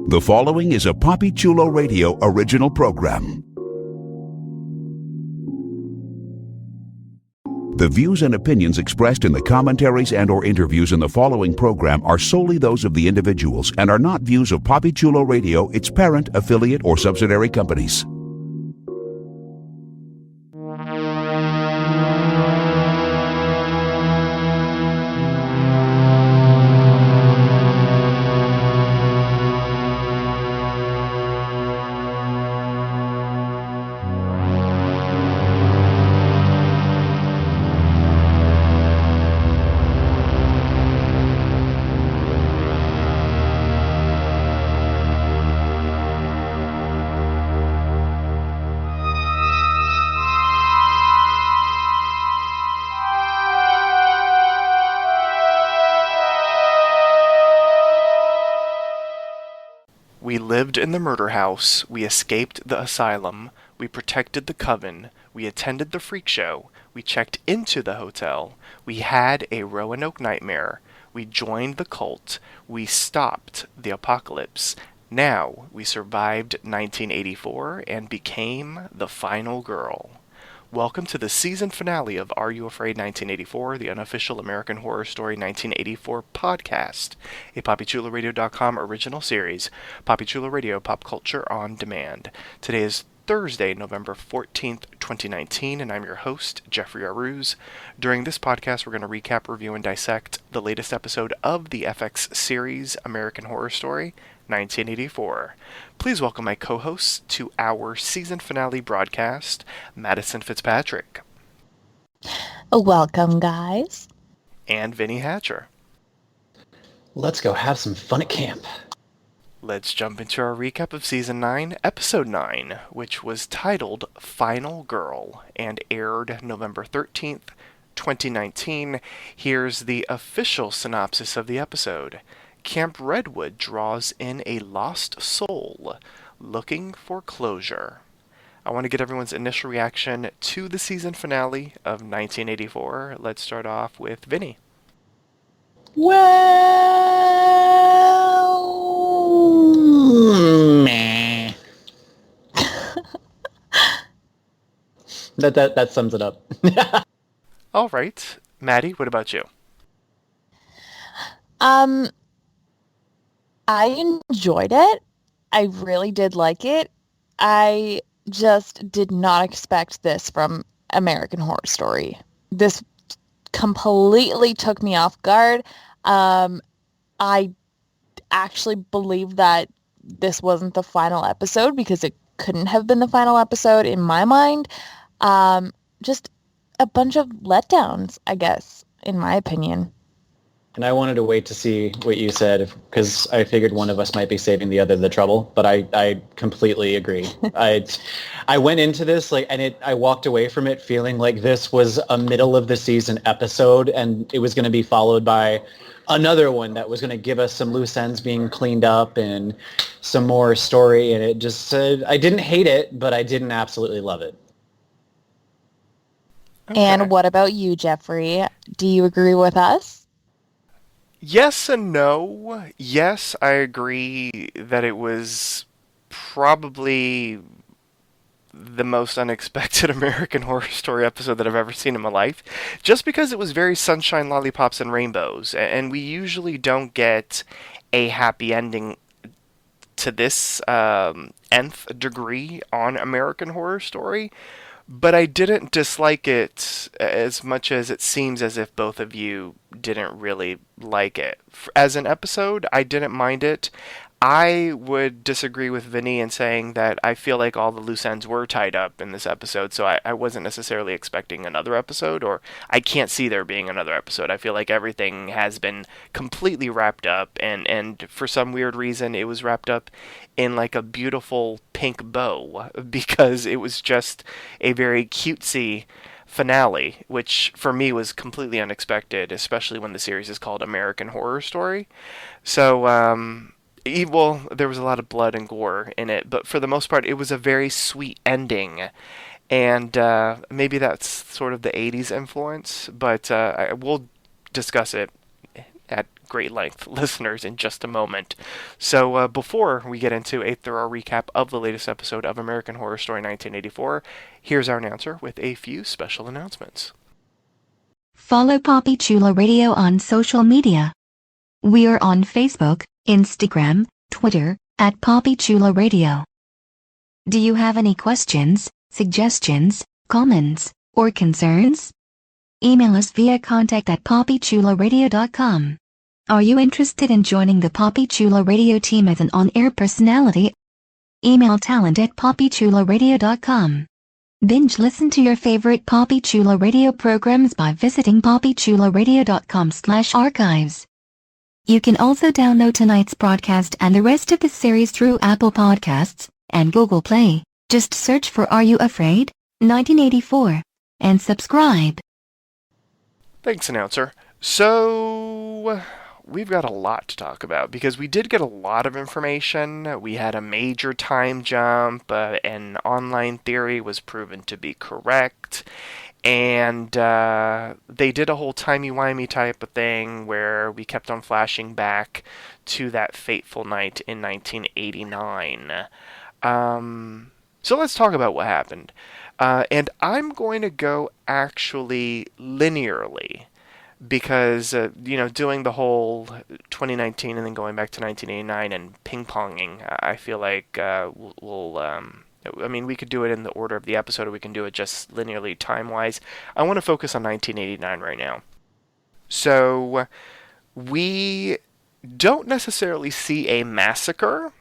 The following is a Papi Chulo Radio original program. The views and opinions expressed in the commentaries and/or interviews in the following program are solely those of the individuals and are not views of Papi Chulo Radio, its parent, affiliate, or subsidiary companies. We lived in the murder house, we escaped the asylum, we protected the coven, we attended the freak show, we checked into the hotel, we had a Roanoke nightmare, we joined the cult, we stopped the apocalypse. Now we survived 1984 and became the final girl. Welcome to the season finale of Are You Afraid 1984, the unofficial American Horror Story 1984 podcast, a PapiChuloRadio.com original series, Papi Chulo Radio Pop Culture on Demand. Today is Thursday, November 14th, 2019, and I'm your host, Jeffrey Arauz. During this podcast, we're going to recap, review, and dissect the latest episode of the FX series American Horror Story 1984. Please welcome my co-hosts to our season finale broadcast, Madison Fitzpatrick. Welcome, guys. And Vinnie Hatcher. Let's go have some fun at camp. Let's jump into our recap of Season 9, Episode 9, which was titled Final Girl and aired November 13th, 2019. Here's the official synopsis of the episode. Camp Redwood draws in a lost soul looking for closure. I want to get everyone's initial reaction to the season finale of 1984. Let's start off with Vinnie. Well, meh. That sums it up. All right. Maddie, what about you? I enjoyed it. I really did like it. I just did not expect this from American Horror Story. This completely took me off guard. I actually believe that this wasn't the final episode because it couldn't have been the final episode in my mind. Just a bunch of letdowns, I guess, in my opinion. And I wanted to wait to see what you said because I figured one of us might be saving the other the trouble. But I completely agree. I went into this I walked away from it feeling like this was a middle of the season episode, and it was going to be followed by another one that was going to give us some loose ends being cleaned up and some more story. And it just I didn't hate it, but I didn't absolutely love it. Okay. And what about you, Jeffrey? Do you agree with us? Yes and no. Yes, I agree that it was probably the most unexpected American Horror Story episode that I've ever seen in my life, just because it was very sunshine, lollipops, and rainbows, and we usually don't get a happy ending to this nth degree on American Horror Story. But I didn't dislike it as much as it seems as if both of you didn't really like it. As an episode, I didn't mind it. I would disagree with Vinnie in saying that I feel like all the loose ends were tied up in this episode, so I wasn't necessarily expecting another episode, or I can't see there being another episode. I feel like everything has been completely wrapped up, and for some weird reason, it was wrapped up in like a beautiful pink bow, because it was just a very cutesy finale, which for me was completely unexpected, especially when the series is called American Horror Story. So, well, there was a lot of blood and gore in it, but for the most part, it was a very sweet ending. And maybe that's sort of the 80s influence, but we'll discuss it at great length, listeners, in just a moment. So before we get into a thorough recap of the latest episode of American Horror Story 1984, here's our announcer with a few special announcements. Follow Poppy Chula Radio on social media. We are on Facebook, Instagram, Twitter, at Poppy Chula Radio. Do you have any questions, suggestions, comments, or concerns? Email us via contact@poppychularadio.com. Are you interested in joining the Poppy Chula Radio team as an on-air personality? Email talent@poppychularadio.com. Binge listen to your favorite Poppy Chula Radio programs by visiting poppychularadio.com/archives. You can also download tonight's broadcast and the rest of the series through Apple Podcasts and Google Play. Just search for Are You Afraid? 1984 and subscribe. Thanks, announcer. So, we've got a lot to talk about because we did get a lot of information. We had a major time jump, an online theory was proven to be correct, and they did a whole timey-wimey type of thing where we kept on flashing back to that fateful night in 1989. So let's talk about what happened. And I'm going to go actually linearly because, doing the whole 2019 and then going back to 1989 and ping-ponging, I feel like we could do it in the order of the episode or we can do it just linearly time-wise. I want to focus on 1989 right now. So we don't necessarily see a massacre,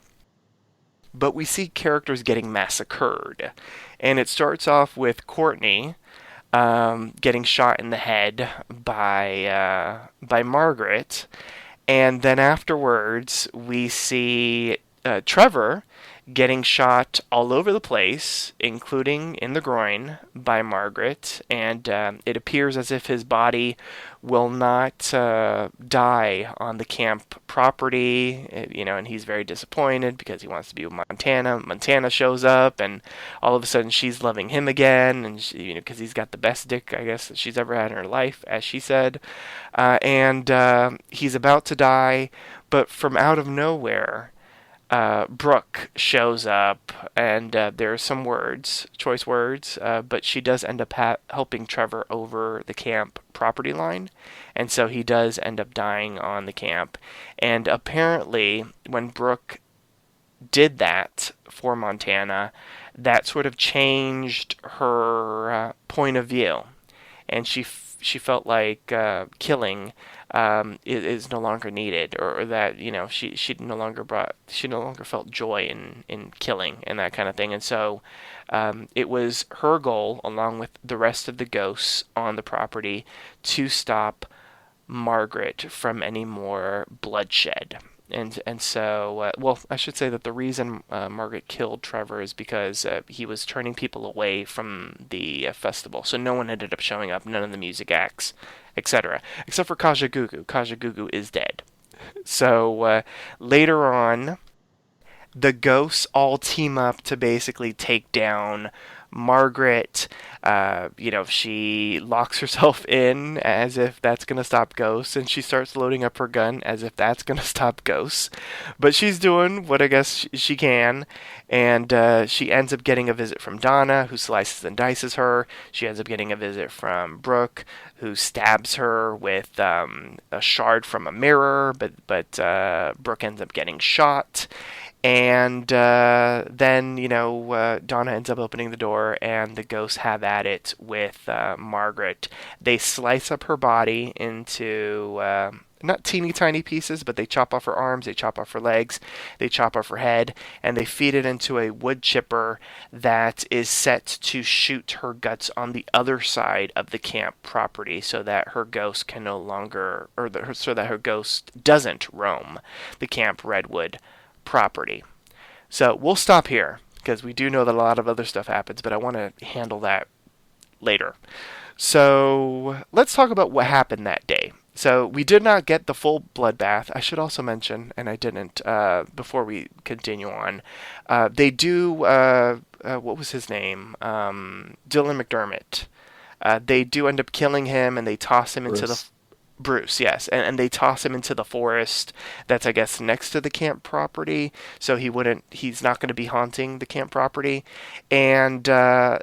but we see characters getting massacred. And it starts off with Courtney getting shot in the head by Margaret. And then afterwards, we see Trevor getting shot all over the place, including in the groin, by Margaret. And it appears as if his body will not die on the camp property, and he's very disappointed because he wants to be with Montana. Montana shows up, and all of a sudden she's loving him again, and because he's got the best dick, I guess, that she's ever had in her life, as she said. And he's about to die, but from out of nowhere, Brooke shows up, and there are some choice words, but she does end up helping Trevor over the camp property line, and so he does end up dying on the camp. And apparently, when Brooke did that for Montana, that sort of changed her point of view, and she felt like killing is no longer needed, or that she no longer felt joy in killing and that kind of thing. And so it was her goal, along with the rest of the ghosts on the property, to stop Margaret from any more bloodshed. And so, I should say that the reason Margaret killed Trevor is because he was turning people away from the festival. So no one ended up showing up, none of the music acts, etc. Except for Kaja Gugu. Kaja Gugu is dead. So later on, the ghosts all team up to basically take down Margaret. She locks herself in as if that's going to stop ghosts, and she starts loading up her gun as if that's going to stop ghosts. But she's doing what I guess she can, and she ends up getting a visit from Donna, who slices and dices her. She ends up getting a visit from Brooke, who stabs her with a shard from a mirror, but Brooke ends up getting shot. And then, Donna ends up opening the door, and the ghosts have at it with Margaret. They slice up her body into not teeny tiny pieces, but they chop off her arms, they chop off her legs, they chop off her head, and they feed it into a wood chipper that is set to shoot her guts on the other side of the camp property, so that her ghost can no longer, so that her ghost doesn't roam the Camp Redwood property. So we'll stop here because we do know that a lot of other stuff happens, but I want to handle that later. So let's talk about what happened that day. So we did not get the full bloodbath. I should also mention, and I didn't before we continue on, they do, what was his name? Dylan McDermott. They do end up killing him, and they toss him into the... Bruce, yes, and they toss him into the forest that's, I guess, next to the camp property, so he's not going to be haunting the camp property, and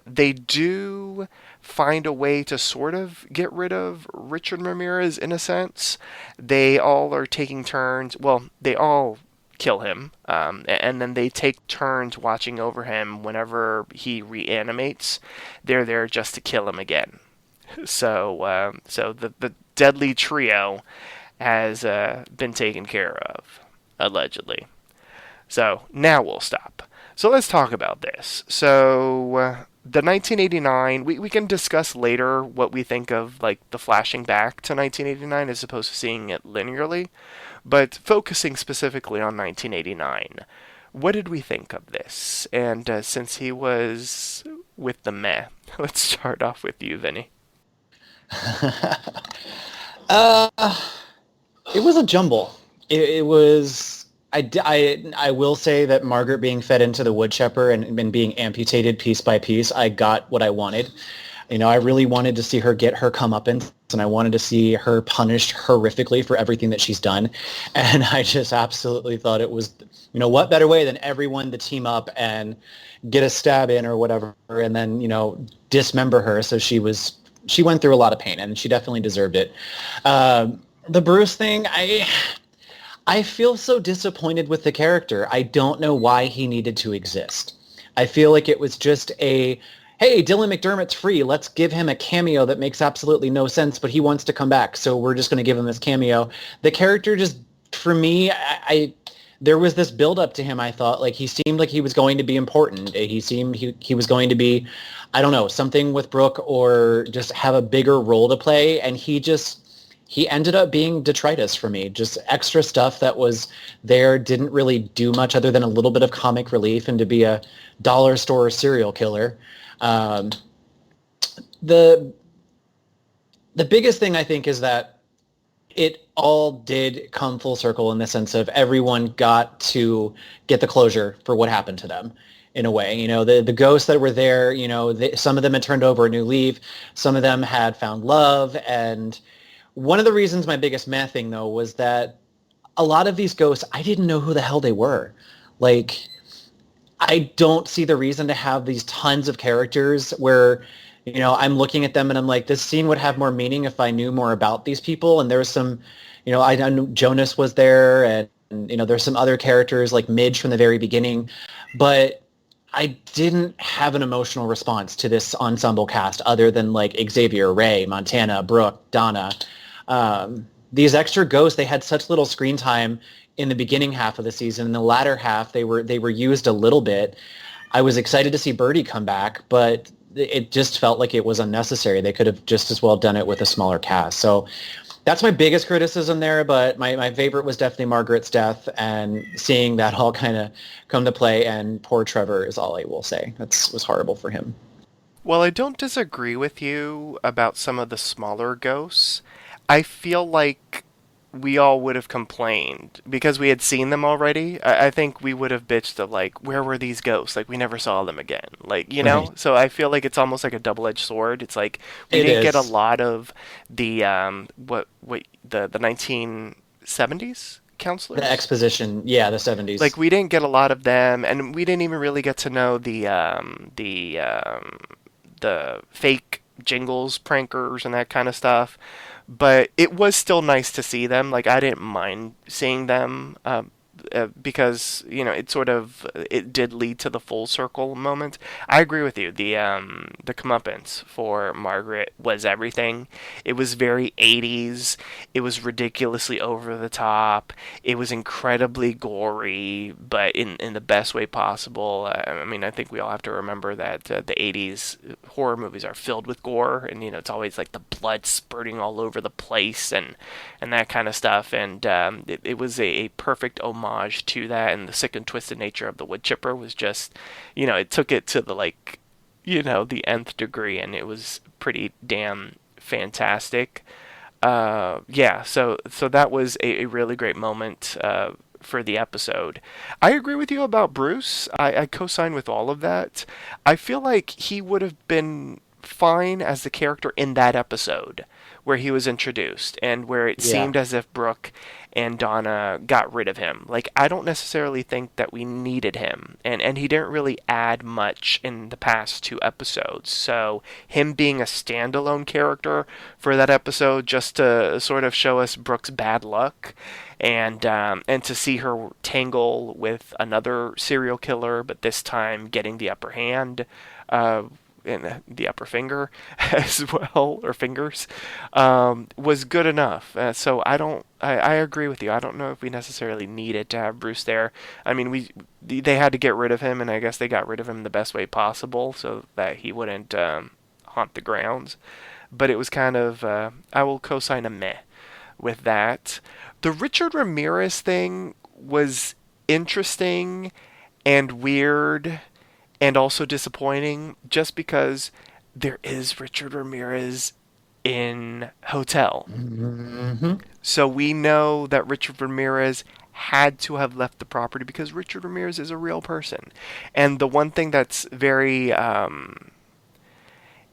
they do find a way to sort of get rid of Richard Ramirez in a sense. They all are taking turns. Well, they all kill him, and then they take turns watching over him whenever he reanimates. They're there just to kill him again. So the deadly trio has been taken care of, allegedly. So now we'll stop. So let's talk about this. So the 1989, we can discuss later what we think of like the flashing back to 1989 as opposed to seeing it linearly, but focusing specifically on 1989. What did we think of this? And since he was with the meh, let's start off with you, Vinny. It was a jumble. It was. I will say that Margaret being fed into the wood chipper and being amputated piece by piece, I got what I wanted. I really wanted to see her get her comeuppance, and I wanted to see her punished horrifically for everything that she's done. And I just absolutely thought it was, what better way than everyone to team up and get a stab in or whatever, and then, dismember her. So she went through a lot of pain, and she definitely deserved it. The Bruce thing, I feel so disappointed with the character. I don't know why he needed to exist. I feel like it was just hey, Dylan McDermott's free. Let's give him a cameo that makes absolutely no sense, but he wants to come back, so we're just going to give him this cameo. The character just, for me, there was this build-up to him. I thought, like, he seemed like he was going to be important. He seemed he was going to be, I don't know, something with Brooke or just have a bigger role to play, and he ended up being detritus for me. Just extra stuff that was there, didn't really do much other than a little bit of comic relief and to be a dollar store serial killer. The biggest thing I think is that it all did come full circle in the sense of everyone got to get the closure for what happened to them. In a way, the ghosts that were there, some of them had turned over a new leaf. Some of them had found love, and one of the reasons my biggest meh thing, though, was that a lot of these ghosts, I didn't know who the hell they were. Like, I don't see the reason to have these tons of characters where, I'm looking at them and I'm like, this scene would have more meaning if I knew more about these people. And there was some, I knew Jonas was there, and there's some other characters like Midge from the very beginning. But I didn't have an emotional response to this ensemble cast other than like Xavier, Ray, Montana, Brooke, Donna. These extra ghosts, they had such little screen time in the beginning half of the season. In the latter half, they were used a little bit. I was excited to see Birdie come back, but it just felt like it was unnecessary. They could have just as well done it with a smaller cast. So that's my biggest criticism there, but my favorite was definitely Margaret's death and seeing that all kind of come to play, and poor Trevor is all I will say. That was horrible for him. Well, I don't disagree with you about some of the smaller ghosts. I feel like we all would have complained because we had seen them already. I think we would have bitched of like, where were these ghosts? Like, we never saw them again. Like, Right. So I feel like it's almost like a double-edged sword. It's like we didn't get a lot of the the 1970s counselors. The exposition, yeah, the 70s. Like, we didn't get a lot of them, and we didn't even really get to know the fake Jingles prankers and that kind of stuff. But it was still nice to see them. Like, I didn't mind seeing them because it did lead to the full circle moment. I agree with you. The comeuppance for Margaret was everything. It was very 80s. It was ridiculously over the top. It was incredibly gory, but in the best way possible. I think we all have to remember that the 80s horror movies are filled with gore, and it's always like the blood spurting all over the place and that kind of stuff. And it was a perfect homage to that, and the sick and twisted nature of the wood chipper was just, it took it to the the nth degree, and it was pretty damn fantastic. So that was a really great moment for the episode. I agree with you about Bruce. I co-sign with all of that. I feel like he would have been fine as the character in that episode. where he was introduced and where it seemed as if Brooke and Donna got rid of him. Like, I don't necessarily think that we needed him, and he didn't really add much in the past 2 episodes. So him being a standalone character for that episode, just to sort of show us Brooke's bad luck, and to see her tangle with another serial killer, but this time getting the upper hand, in the upper finger as well, or fingers, was good enough. So I agree with you. I don't know if we necessarily needed to have Bruce there. I mean, they had to get rid of him, and I guess they got rid of him the best way possible so that he wouldn't haunt the grounds. But it was kind of, I will co-sign a meh with that. The Richard Ramirez thing was interesting and weird and also disappointing, just because there is Richard Ramirez in Hotel. Mm-hmm. So we know that Richard Ramirez had to have left the property because Richard Ramirez is a real person. And the one thing that's very,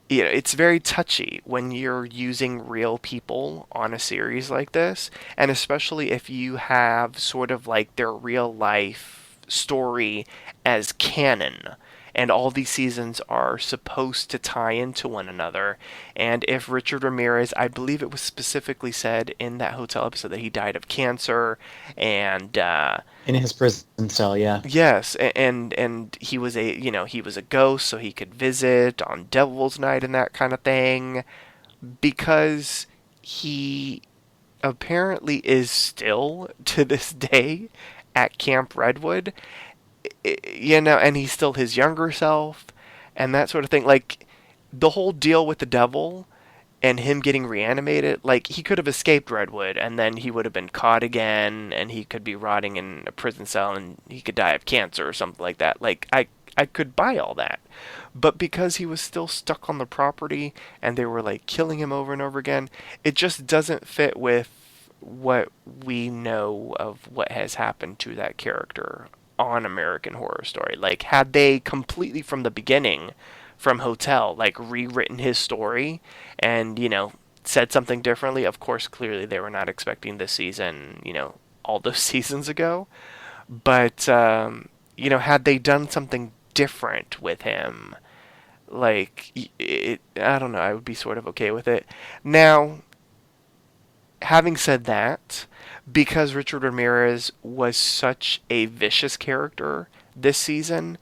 it's very touchy when you're using real people on a series like this, and especially if you have sort of like their real life story as canon. And all these seasons are supposed to tie into one another. And if Richard Ramirez, I believe it was specifically said in that Hotel episode that he died of cancer, and in his prison cell, yeah. Yes, and he was a ghost, so he could visit on Devil's Night and that kind of thing, because he apparently is still to this day at Camp Redwood. And he's still his younger self and that sort of thing. Like, the whole deal with the devil and him getting reanimated, like, he could have escaped Redwood and then he would have been caught again and he could be rotting in a prison cell and he could die of cancer or something like that. Like, I could buy all that. But because he was still stuck on the property and they were, like, killing him over and over again, it just doesn't fit with what we know of what has happened to that character on American Horror Story. Like, had they completely from the beginning, from Hotel, like, rewritten his story and, said something differently, of course, clearly they were not expecting this season, all those seasons ago. But, had they done something different with him, like, I don't know, I would be sort of okay with it. Now, having said that, because Richard Ramirez was such a vicious character this season,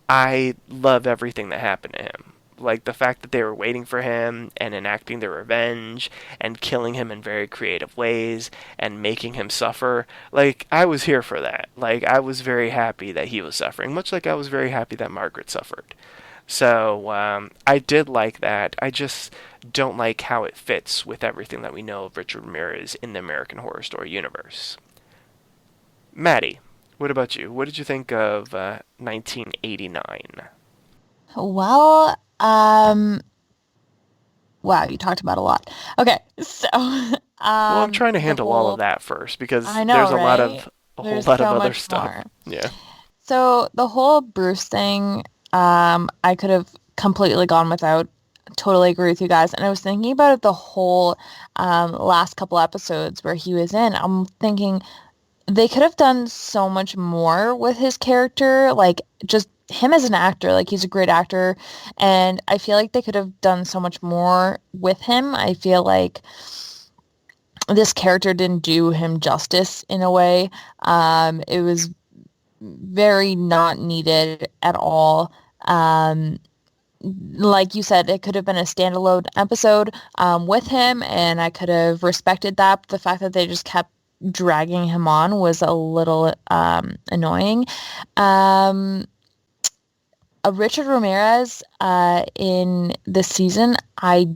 I love everything that happened to him. Like, the fact that they were waiting for him and enacting their revenge and killing him in very creative ways and making him suffer. Like, I was here for that. Like, I was very happy that he was suffering, much like I was very happy that Margaret suffered. So, I did like that. I just don't like how it fits with everything that we know of Richard Ramirez in the American Horror Story universe. Maddie, what about you? What did you think of 1989? Well, wow, you talked about a lot. Okay, so Well, I'm trying to handle all of that first because there's a lot of There's whole lot so of other much stuff. more. Yeah. So the whole Bruce thing, I could have completely gone without. Totally agree with you guys. And I was thinking about it the whole last couple episodes where he was in. I'm thinking they could have done so much more with his character, like just him as an actor. Like, he's a great actor, and I feel like they could have done so much more with him. I feel like this character didn't do him justice in a way. It was very not needed at all. Like you said, it could have been a standalone episode with him, and I could have respected that. But the fact that they just kept dragging him on was a little annoying. Richard Ramirez in this season, I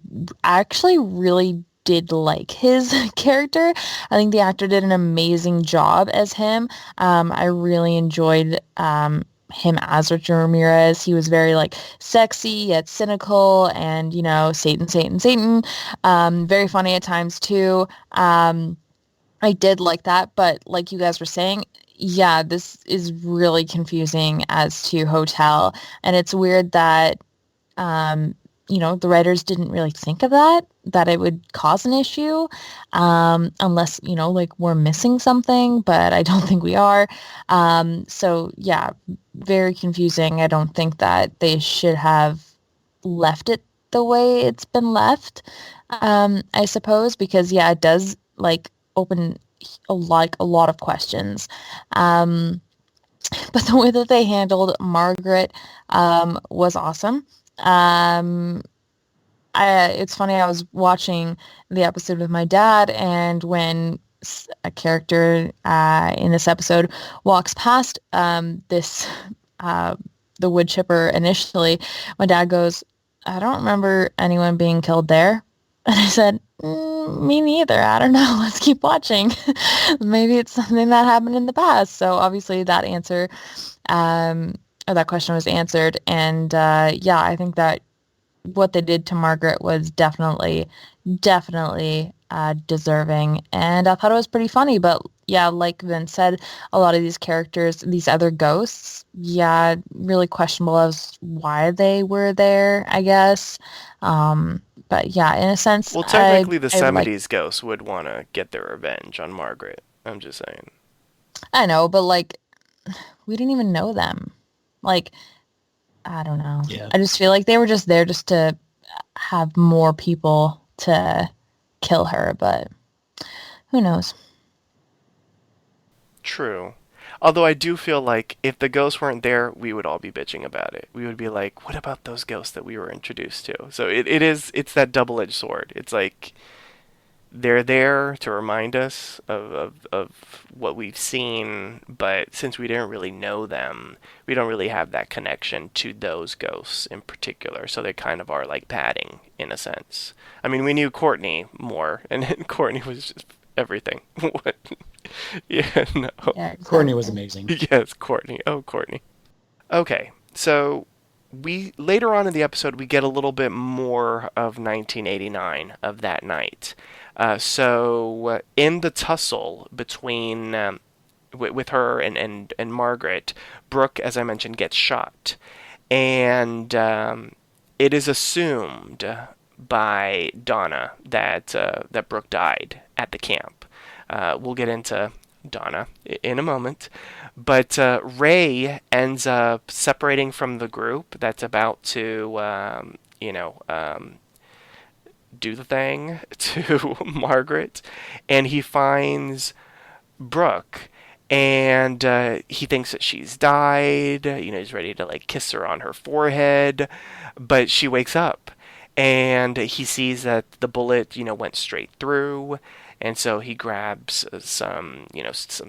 actually really did like his character. I think the actor did an amazing job as him. I really enjoyed him as Richard Ramirez. He was very like sexy yet cynical, and Satan, Satan, Satan. Very funny at times too. I did like that, but like you guys were saying, yeah, this is really confusing as to Hotel, and it's weird that the writers didn't really think of that it would cause an issue, unless, like we're missing something, but I don't think we are. So yeah, very confusing. I don't think that they should have left it the way it's been left, I suppose, because yeah, it does like open a lot of questions. But the way that they handled Margaret was awesome. Um, it's funny, I was watching the episode with my dad, and when a character in this episode walks past this the wood chipper initially, my dad goes, "I don't remember anyone being killed there." And I said, me neither. I don't know. Let's keep watching. Maybe it's something that happened in the past. So obviously that answer, or that question was answered. And yeah, I think that what they did to Margaret was definitely deserving. And I thought it was pretty funny. But yeah, like Vince said, a lot of these characters, these other ghosts, yeah, really questionable as why they were there, I guess. But yeah, in a sense, Well, technically, the I would like, 70s ghosts would want to get their revenge on Margaret. I'm just saying. I know, but like, we didn't even know them. Like, I don't know. Yeah. I just feel like they were just there just to have more people to kill her, but who knows? True. Although I do feel like if the ghosts weren't there, we would all be bitching about it. We would be like, what about those ghosts that we were introduced to? So it's that double-edged sword. It's like they're there to remind us of what we've seen, but since we didn't really know them, we don't really have that connection to those ghosts in particular. So they kind of are like padding in a sense. I mean, we knew Courtney more, and Courtney was just everything. What? Yeah, no. Yeah, Courtney was exactly. amazing. Yes, Courtney. Oh, Courtney. Okay, so we later on in the episode we get a little bit more of 1989 of that night. So in the tussle between with her and Margaret, Brooke, as I mentioned, gets shot, and it is assumed by Donna that Brooke died at the camp. We'll get into Donna in a moment. But Ray ends up separating from the group that's about to, do the thing to Margaret, and he finds Brooke, and he thinks that she's died. He's ready to like kiss her on her forehead, but she wakes up, and he sees that the bullet, went straight through. And so he grabs some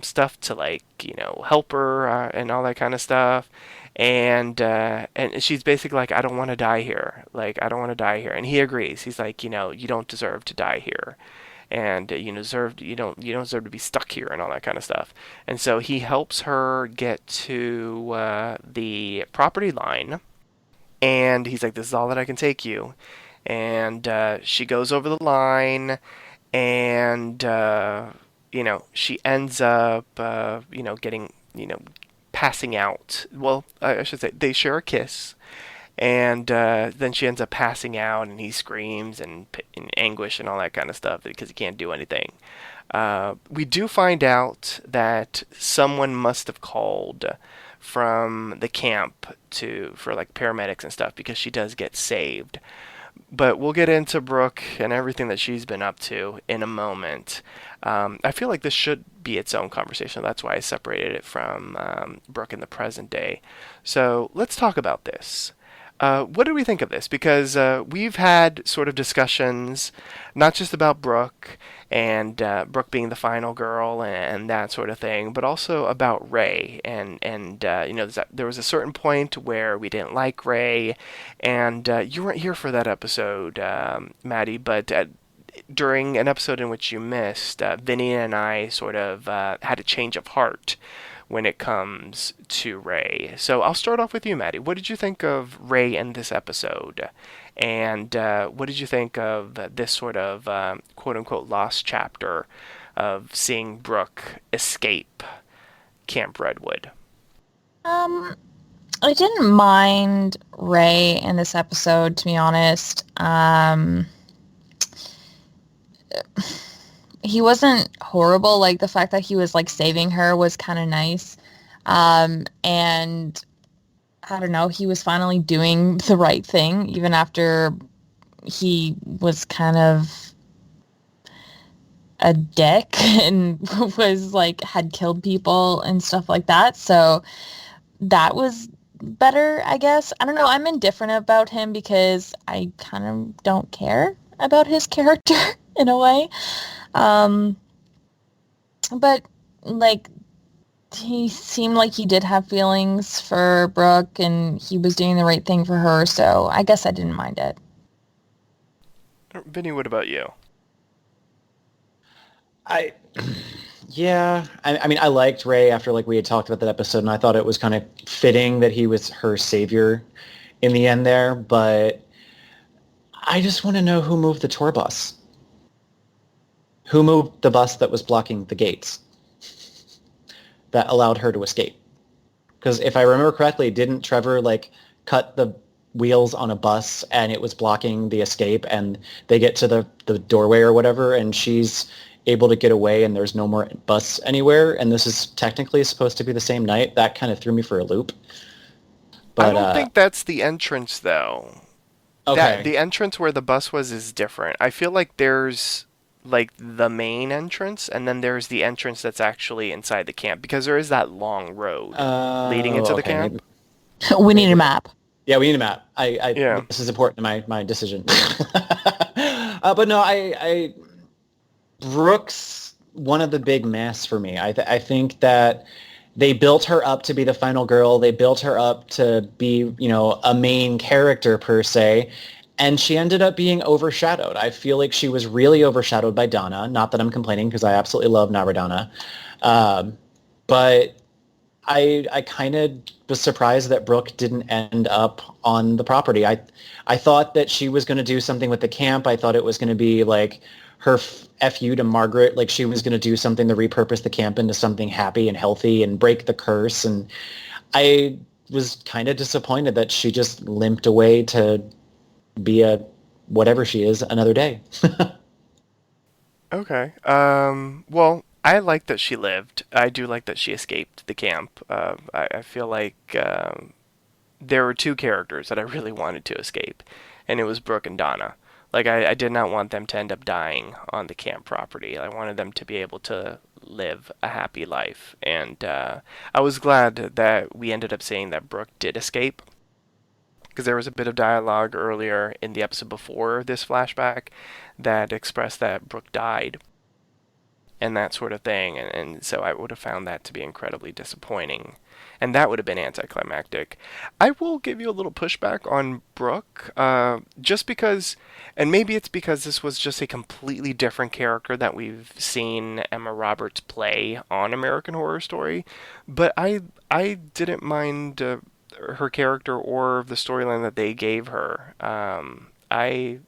stuff to like, help her and all that kind of stuff. And she's basically like, I don't want to die here. Like, I don't want to die here. And he agrees. He's like, you don't deserve to die here. And you don't deserve to be stuck here and all that kind of stuff. And so he helps her get to the property line. And he's like, this is all that I can take you. And she goes over the line, and she ends up getting passing out. Well, I should say they share a kiss, and then she ends up passing out, and he screams in anguish and all that kind of stuff because he can't do anything. We do find out that someone must have called from the camp for like paramedics and stuff, because she does get saved. But we'll get into Brooke and everything that she's been up to in a moment. I feel like this should be its own conversation. That's why I separated it from Brooke in the present day. So let's talk about this. What do we think of this? Because we've had sort of discussions, not just about Brooke and Brooke being the final girl and that sort of thing, but also about Ray. And there was a certain point where we didn't like Ray, and you weren't here for that episode, Maddie, but during an episode in which you missed, Vinnie and I sort of had a change of heart when it comes to Ray. So I'll start off with you, Maddie. What did you think of Ray in this episode? And what did you think of this sort of quote-unquote lost chapter of seeing Brooke escape Camp Redwood? I didn't mind Ray in this episode, to be honest. He wasn't horrible. Like, the fact that he was, like, saving her was kind of nice. And I don't know, he was finally doing the right thing, even after he was kind of a dick and was, like, had killed people and stuff like that. So that was better, I guess. I don't know. I'm indifferent about him because I kind of don't care about his character in a way. But, like, he seemed like he did have feelings for Brooke and he was doing the right thing for her, so I guess I didn't mind it. Vinny, what about you? Yeah, I mean, I liked Ray after, like, we had talked about that episode, and I thought it was kind of fitting that he was her savior in the end there, but I just want to know who moved the tour bus. Who moved the bus that was blocking the gates that allowed her to escape? Because if I remember correctly, didn't Trevor, like, cut the wheels on a bus and it was blocking the escape, and they get to the doorway or whatever, and she's able to get away and there's no more bus anywhere, and this is technically supposed to be the same night? That kind of threw me for a loop. But I don't think that's the entrance, though. Okay. The entrance where the bus was is different. I feel like there's, like, the main entrance, and then there's the entrance that's actually inside the camp, because there is that long road leading into the camp. We need a map. Yeah, we need a map. Yeah. This is important to my decision. But no, I Brooke's one of the big mess for me. I think that they built her up to be the final girl. They built her up to be, you know, a main character per se. And she ended up being overshadowed. I feel like she was really overshadowed by Donna. Not that I'm complaining, because I absolutely love Navradonna. But I kind of was surprised that Brooke didn't end up on the property. I thought that she was going to do something with the camp. I thought it was going to be like her FU to Margaret, like she was going to do something to repurpose the camp into something happy and healthy and break the curse. And I was kind of disappointed that she just limped away to be a whatever she is another day. Okay. Well, I like that she lived. I do like that she escaped the camp. I feel like there were two characters that I really wanted to escape, and it was Brooke and Donna. Like, I did not want them to end up dying on the camp property. I wanted them to be able to live a happy life. And I was glad that we ended up seeing that Brooke did escape, because there was a bit of dialogue earlier in the episode before this flashback that expressed that Brooke died and that sort of thing. And so I would have found that to be incredibly disappointing. And that would have been anticlimactic. I will give you a little pushback on Brooke, just because, and maybe it's because this was just a completely different character that we've seen Emma Roberts play on American Horror Story, but I didn't mind her character or the storyline that they gave her. I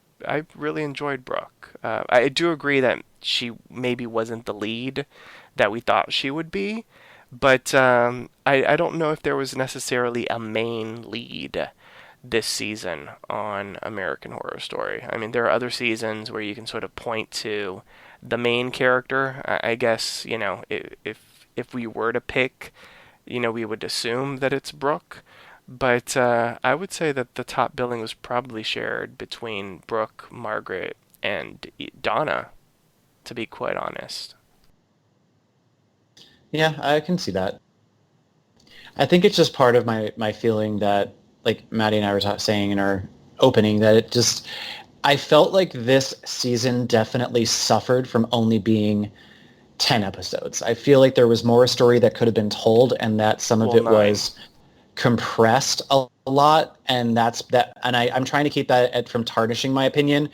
really enjoyed Brooke. I do agree that she maybe wasn't the lead that we thought she would be, but I don't know if there was necessarily a main lead this season on American Horror Story. I mean, there are other seasons where you can sort of point to the main character. I guess, you know, if we were to pick, you know, we would assume that it's Brooke. But I would say that the top billing was probably shared between Brooke, Margaret, and Donna, to be quite honest. Yeah, I can see that. I think it's just part of my feeling that, like Maddie and I were saying in our opening, that it just, I felt like this season definitely suffered from only being 10 episodes. I feel like there was more story that could have been told, and that some of it was compressed a lot, and I'm trying to keep that from tarnishing my opinion,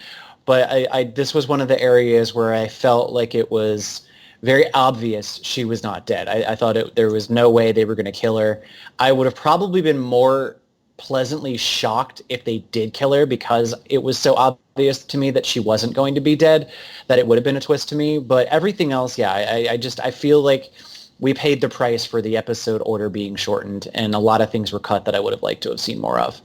but I this was one of the areas where I felt like it was very obvious she was not dead. I thought there was no way they were going to kill her. I would have probably been more pleasantly shocked if they did kill her, because it was so obvious to me that she wasn't going to be dead that it would have been a twist to me. But everything else, yeah, I feel like we paid the price for the episode order being shortened, and a lot of things were cut that I would have liked to have seen more of.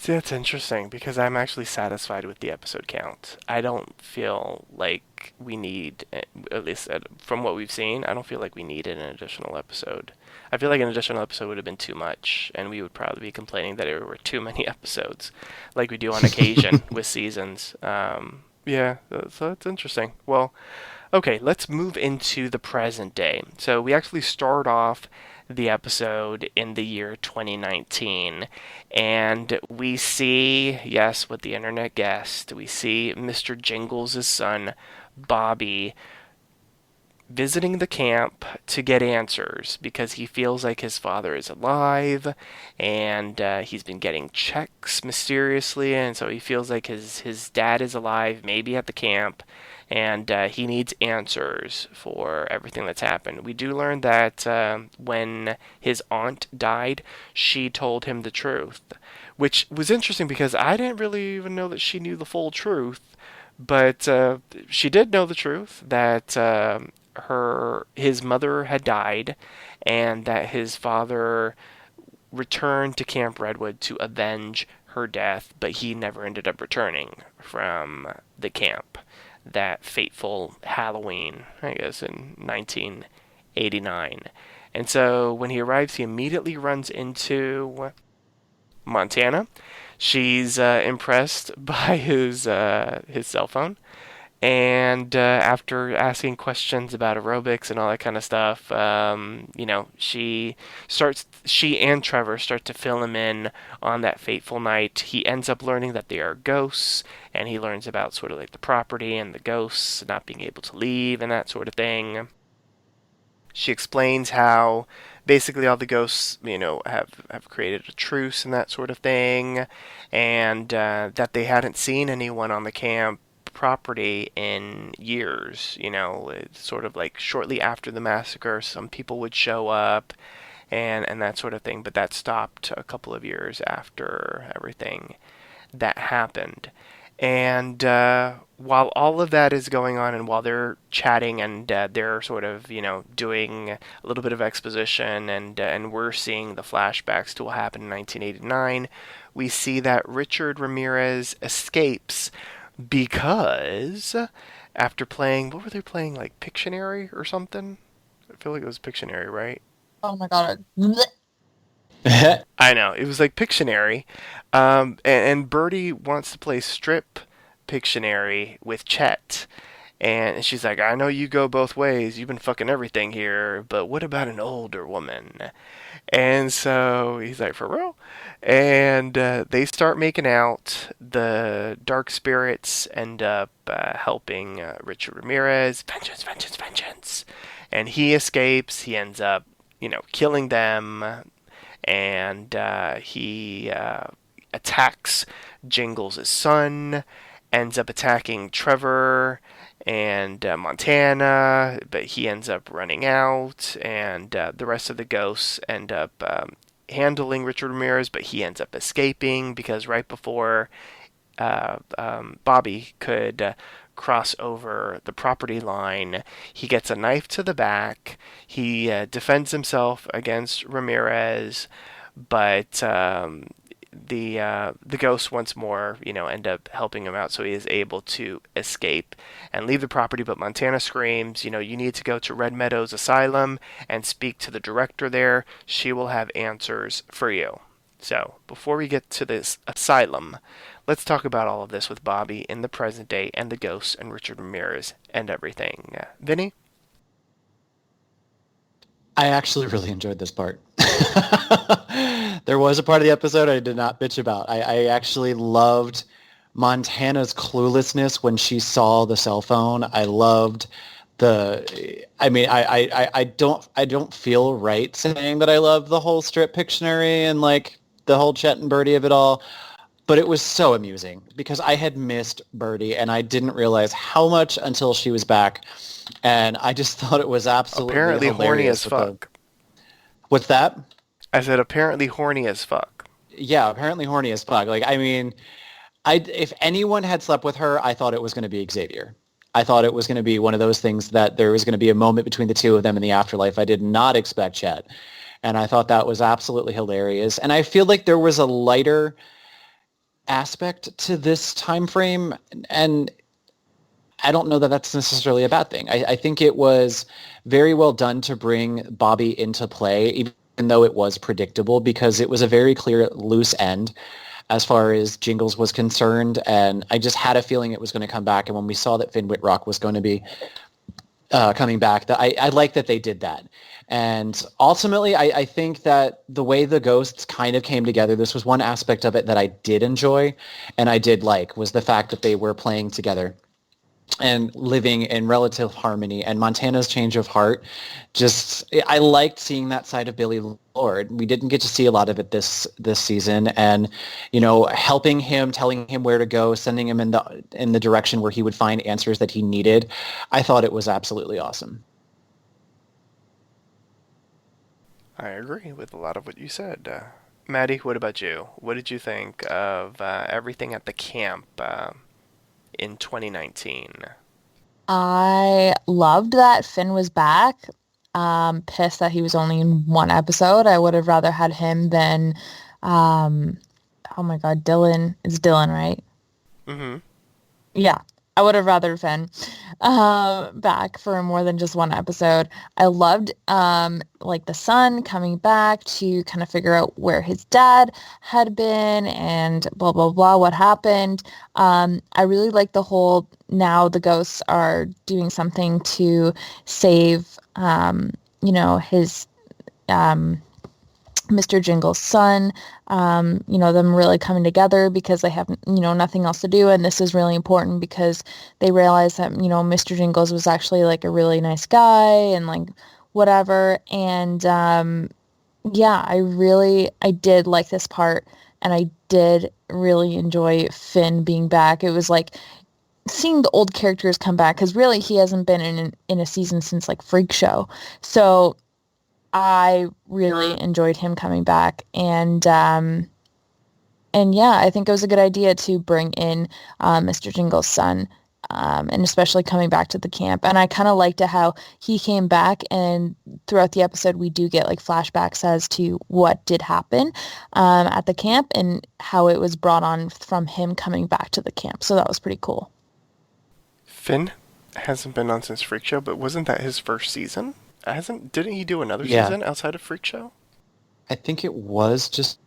See, that's interesting because I'm actually satisfied with the episode count. I don't feel like we need, at least from what we've seen, I don't feel like we needed an additional episode. I feel like an additional episode would have been too much, and we would probably be complaining that there were too many episodes, like we do on occasion with seasons. Yeah, so that's interesting. Well, okay, let's move into the present day. So we actually start off the episode in the year 2019, and we see, yes, what the internet guessed, we see Mr. Jingles' son, Bobby, visiting the camp to get answers because he feels like his father is alive, and he's been getting checks mysteriously, and so he feels like his dad is alive, maybe at the camp, and he needs answers for everything that's happened. We do learn that when his aunt died, she told him the truth, which was interesting because I didn't really even know that she knew the full truth, but she did know the truth that his mother had died, and that his father returned to Camp Redwood to avenge her death, but he never ended up returning from the camp that fateful Halloween, I guess, in 1989. And so when he arrives, he immediately runs into Montana. She's impressed by his cell phone. And after asking questions about aerobics and all that kind of stuff, she and Trevor start to fill him in on that fateful night. He ends up learning that they are ghosts, and he learns about sort of like the property and the ghosts not being able to leave and that sort of thing. She explains how basically all the ghosts, have created a truce and that sort of thing, and that they hadn't seen anyone on the camp property in years. It's sort of like shortly after the massacre, some people would show up and that sort of thing, but that stopped a couple of years after everything that happened. And while all of that is going on, and while they're chatting and they're sort of, doing a little bit of exposition, and we're seeing the flashbacks to what happened in 1989, we see that Richard Ramirez escapes because after playing, what were they playing, like Pictionary or something? I feel like it was Pictionary, right? Oh my god. I know, it was like Pictionary. And Birdie wants to play Strip Pictionary with Chet. And she's like, I know you go both ways. You've been fucking everything here, but what about an older woman? And so he's like, for real? And they start making out. The dark spirits end up helping Richard Ramirez. Vengeance, vengeance, vengeance. And he escapes. He ends up, killing them. And he attacks Jingles' son. Ends up attacking Trevor and Montana, but he ends up running out, and the rest of the ghosts end up handling Richard Ramirez, but he ends up escaping because right before Bobby could cross over the property line, he gets a knife to the back. He defends himself against Ramirez, but the ghosts once more, end up helping him out, so he is able to escape and leave the property. But Montana screams, you need to go to Red Meadows Asylum and speak to the director there. She will have answers for you. So before we get to this asylum, let's talk about all of this with Bobby in the present day and the ghosts and Richard Ramirez and everything. Vinny? I actually really enjoyed this part. There was a part of the episode I did not bitch about. I actually loved Montana's cluelessness when she saw the cell phone. I loved I don't feel right saying that I love the whole Strip Pictionary and like the whole Chet and Birdie of it all. But it was so amusing because I had missed Birdie and I didn't realize how much until she was back. And I just thought it was absolutely apparently horny as fuck. What's that? I said apparently horny as fuck. Yeah, apparently horny as fuck. Like, I mean, if anyone had slept with her, I thought it was going to be Xavier. I thought it was going to be one of those things that there was going to be a moment between the two of them in the afterlife. I did not expect Chet. And I thought that was absolutely hilarious. And I feel like there was a lighter aspect to this time frame. And I don't know that that's necessarily a bad thing. I think it was very well done to bring Bobby into play, even though it was predictable, because it was a very clear loose end as far as Jingles was concerned. And I just had a feeling it was going to come back. And when we saw that Finn Whitrock was going to be coming back, that I like that they did that. And ultimately, I think that the way the ghosts kind of came together, this was one aspect of it that I did enjoy and I did like, was the fact that they were playing together and living in relative harmony. And Montana's change of heart, I liked seeing that side of Billy Lord. We didn't get to see a lot of it this season, and helping him, telling him where to go, sending him in the direction where he would find answers that he needed. I thought it was absolutely awesome. I agree with a lot of what you said. Maddie, what about you? What did you think of everything at the camp in 2019? I loved that Finn was back. Pissed that he was only in one episode. I would have rather had him than, oh my God, Dylan. It's Dylan, right? Mm-hmm. Yeah. I would have rather Finn back for more than just one episode. I loved like the son coming back to kind of figure out where his dad had been and blah blah blah, what happened. I really like the whole, now the ghosts are doing something to save his Mr. Jingle's son, them really coming together because they have, nothing else to do. And this is really important because they realize that, Mr. Jingles was actually like a really nice guy and like whatever. And I did like this part, and I did really enjoy Finn being back. It was like seeing the old characters come back, because really he hasn't been in a season since like Freak Show. So I really enjoyed him coming back, and I think it was a good idea to bring in Mr. Jingle's son, and especially coming back to the camp. And I kind of liked it how he came back, and throughout the episode we do get like flashbacks as to what did happen at the camp and how it was brought on from him coming back to the camp. So that was pretty cool. Finn hasn't been on since Freak Show, but wasn't that his first season? Didn't he do another season outside of Freak Show? I think it was just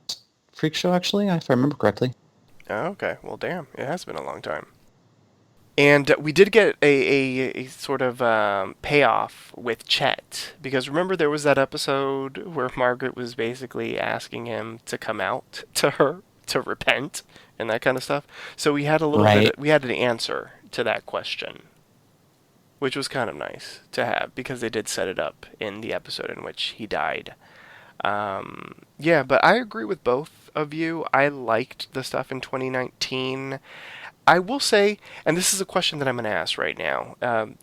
Freak Show, actually, if I remember correctly. Oh, okay. Well, damn. It has been a long time. And we did get a sort of payoff with Chet. Because remember there was that episode where Margaret was basically asking him to come out to her, to repent, and that kind of stuff. So we had we had an answer to that question, which was kind of nice to have, because they did set it up in the episode in which he died. But I agree with both of you. I liked the stuff in 2019. I will say, and this is a question that I'm going to ask right now,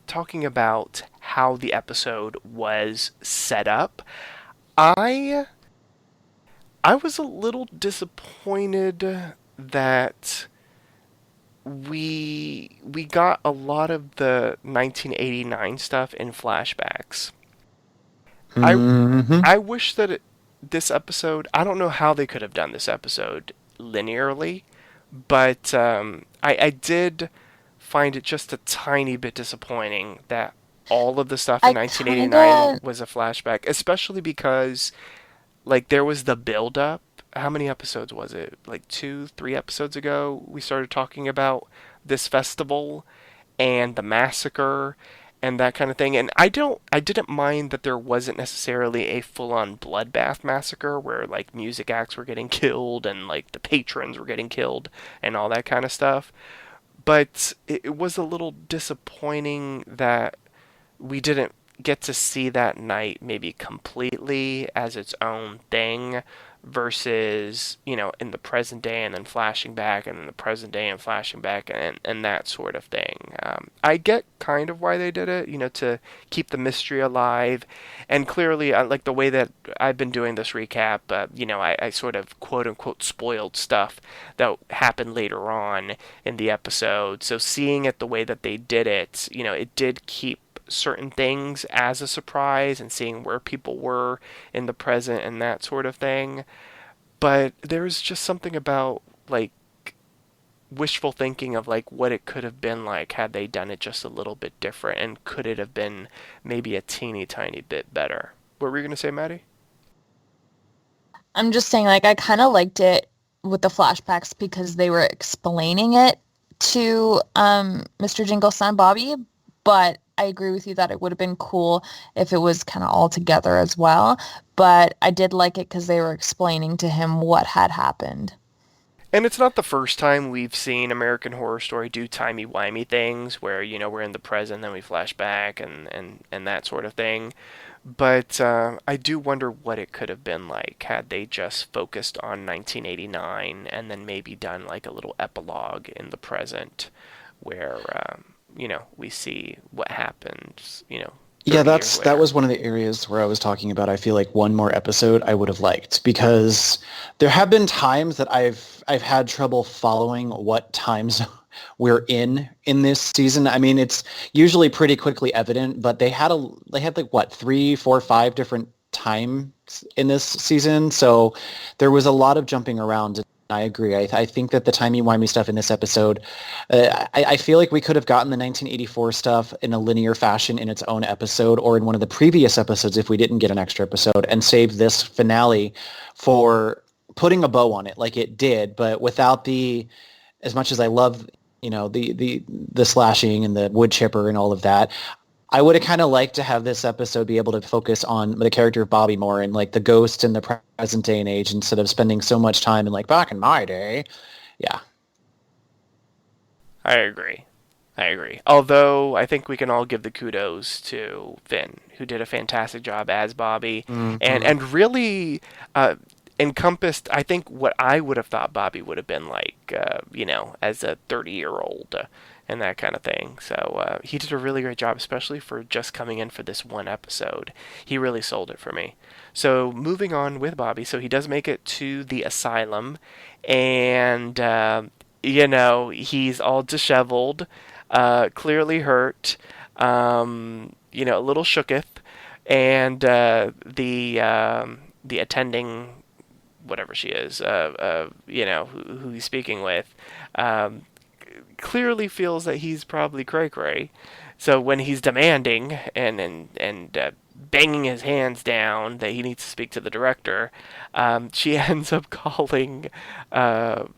talking about how the episode was set up, I was a little disappointed that we got a lot of the 1989 stuff in flashbacks. Mm-hmm. I wish that this episode, I don't know how they could have done this episode linearly, but I did find it just a tiny bit disappointing that all of the stuff in 1989 was a flashback, especially because like there was the build-up. How many episodes was it? Like 2-3 episodes ago, we started talking about this festival and the massacre and that kind of thing. And I didn't mind that there wasn't necessarily a full-on bloodbath massacre where like music acts were getting killed and like the patrons were getting killed and all that kind of stuff. But it was a little disappointing that we didn't get to see that night maybe completely as its own thing versus, in the present day and then flashing back and then the present day and flashing back and that sort of thing. I get kind of why they did it, to keep the mystery alive. And clearly, like the way that I've been doing this recap, I sort of quote unquote spoiled stuff that happened later on in the episode. So seeing it the way that they did it, it did keep certain things as a surprise and seeing where people were in the present and that sort of thing. But there's just something about like wishful thinking of like what it could have been like had they done it just a little bit different, and could it have been maybe a teeny tiny bit better. What were you going to say, Maddie? I'm just saying, like, I kind of liked it with the flashbacks because they were explaining it to Mr. Jingle's son, Bobby, but I agree with you that it would have been cool if it was kind of all together as well. But I did like it because they were explaining to him what had happened. And it's not the first time we've seen American Horror Story do timey-wimey things where, we're in the present, then we flash back and that sort of thing. But I do wonder what it could have been like had they just focused on 1989 and then maybe done like a little epilogue in the present where, we see what happens, Yeah, 30 years that later. was one of the areas where I was talking about. I feel like one more episode I would have liked, because there have been times that I've had trouble following what times we're in this season. I mean, it's usually pretty quickly evident, but they had like what, 3, 4, 5 different times in this season, so there was a lot of jumping around. I agree. I think that the timey-wimey stuff in this episode, I feel like we could have gotten the 1984 stuff in a linear fashion in its own episode or in one of the previous episodes if we didn't get an extra episode, and save this finale for putting a bow on it like it did, but without as much as I love, the slashing and the wood chipper and all of that, I would have kind of liked to have this episode be able to focus on the character of Bobby more and like the ghost in the present day and age, instead of spending so much time in like back in my day. Yeah. I agree. Although I think we can all give the kudos to Finn, who did a fantastic job as Bobby, and really encompassed, I think, what I would have thought Bobby would have been like, as a 30-year-old. And that kind of thing. So he did a really great job, especially for just coming in for this one episode. He really sold it for me. So moving on with Bobby, so he does make it to the asylum, and he's all disheveled, clearly hurt, a little shooketh, and the attending, whatever she is, who he's speaking with, clearly feels that he's probably cray-cray. So when he's demanding and banging his hands down that he needs to speak to the director, she ends up calling the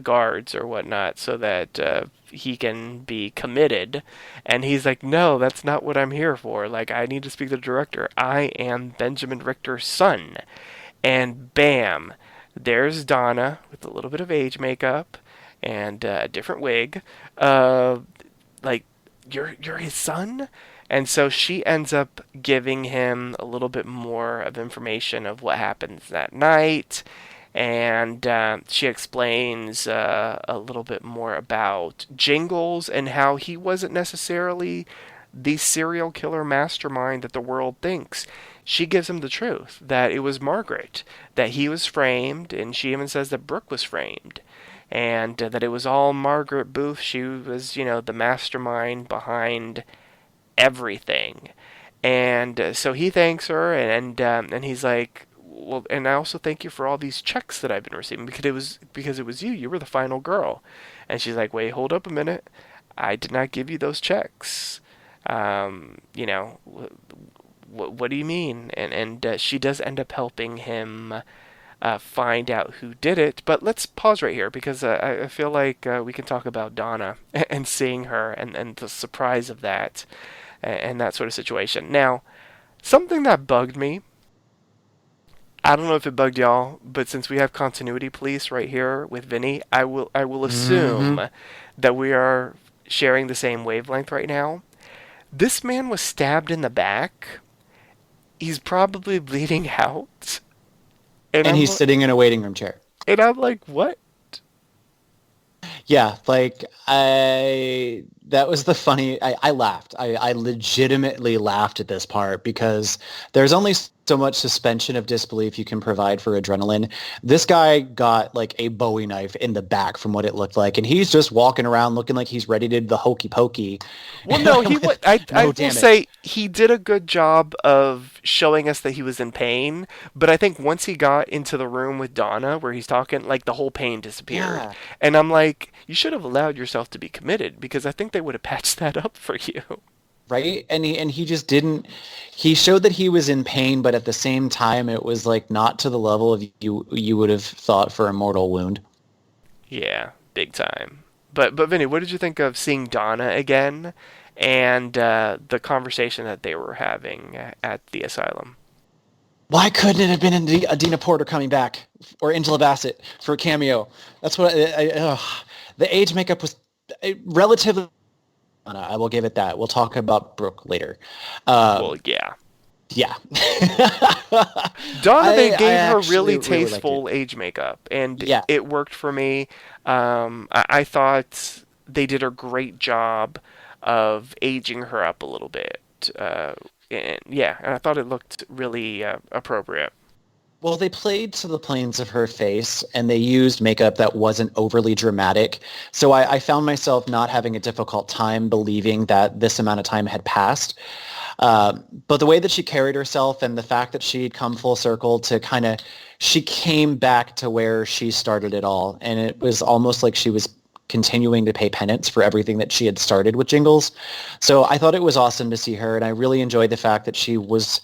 guards or whatnot so that he can be committed. And he's like, no, that's not what I'm here for. Like, I need to speak to the director. I am Benjamin Richter's son. And bam, there's Donna with a little bit of age makeup and a different wig, like, you're his son? And so she ends up giving him a little bit more of information of what happens that night, and she explains a little bit more about Jingles and how he wasn't necessarily the serial killer mastermind that the world thinks. She gives him the truth, that it was Margaret, that he was framed, and she even says that Brooke was framed. And that it was all Margaret Booth. She was, the mastermind behind everything. And so he thanks her, and he's like, well, and I also thank you for all these checks that I've been receiving because it was you. You were the final girl. And she's like, wait, hold up a minute. I did not give you those checks. What do you mean? And she does end up helping him find out who did it. But let's pause right here because I feel like we can talk about Donna and seeing her and the surprise of that and that sort of situation. Now, something that bugged me, I don't know if it bugged y'all, but since we have continuity police right here with Vinny, I will assume that we are sharing the same wavelength right now. This man was stabbed in the back. He's probably bleeding out. And he's sitting in a waiting room chair. And I'm like, what? Yeah, like that was the funny, I laughed. I legitimately laughed at this part because there's only so much suspension of disbelief you can provide for adrenaline. This guy got like a Bowie knife in the back from what it looked like, and he's just walking around looking like he's ready to do the hokey pokey. Well, no, I will say he did a good job of showing us that he was in pain, but I think once he got into the room with Donna where he's talking, like the whole pain disappeared. Yeah. And I'm like, you should have allowed yourself to be committed because I think they would have patched that up for you. Right? And he just didn't, he showed that he was in pain, but at the same time, it was like not to the level of you would have thought for a mortal wound. Yeah, big time. But Vinny, what did you think of seeing Donna again and the conversation that they were having at the asylum? Why couldn't it have been Adina Porter coming back or Angela Bassett for a cameo? That's what the age makeup was relatively. I will give it that. We'll talk about Brooke later. Well, yeah. Yeah. Donna, they gave her really tasteful age makeup, and yeah. it worked for me. I thought they did a great job of aging her up a little bit. And I thought it looked really appropriate. Well, they played to the planes of her face, and they used makeup that wasn't overly dramatic. So I found myself not having a difficult time believing that this amount of time had passed. But the way that she carried herself and the fact that she'd come full circle to she came back to where she started it all. And it was almost like she was continuing to pay penance for everything that she had started with Jingles. So I thought it was awesome to see her, and I really enjoyed the fact that she was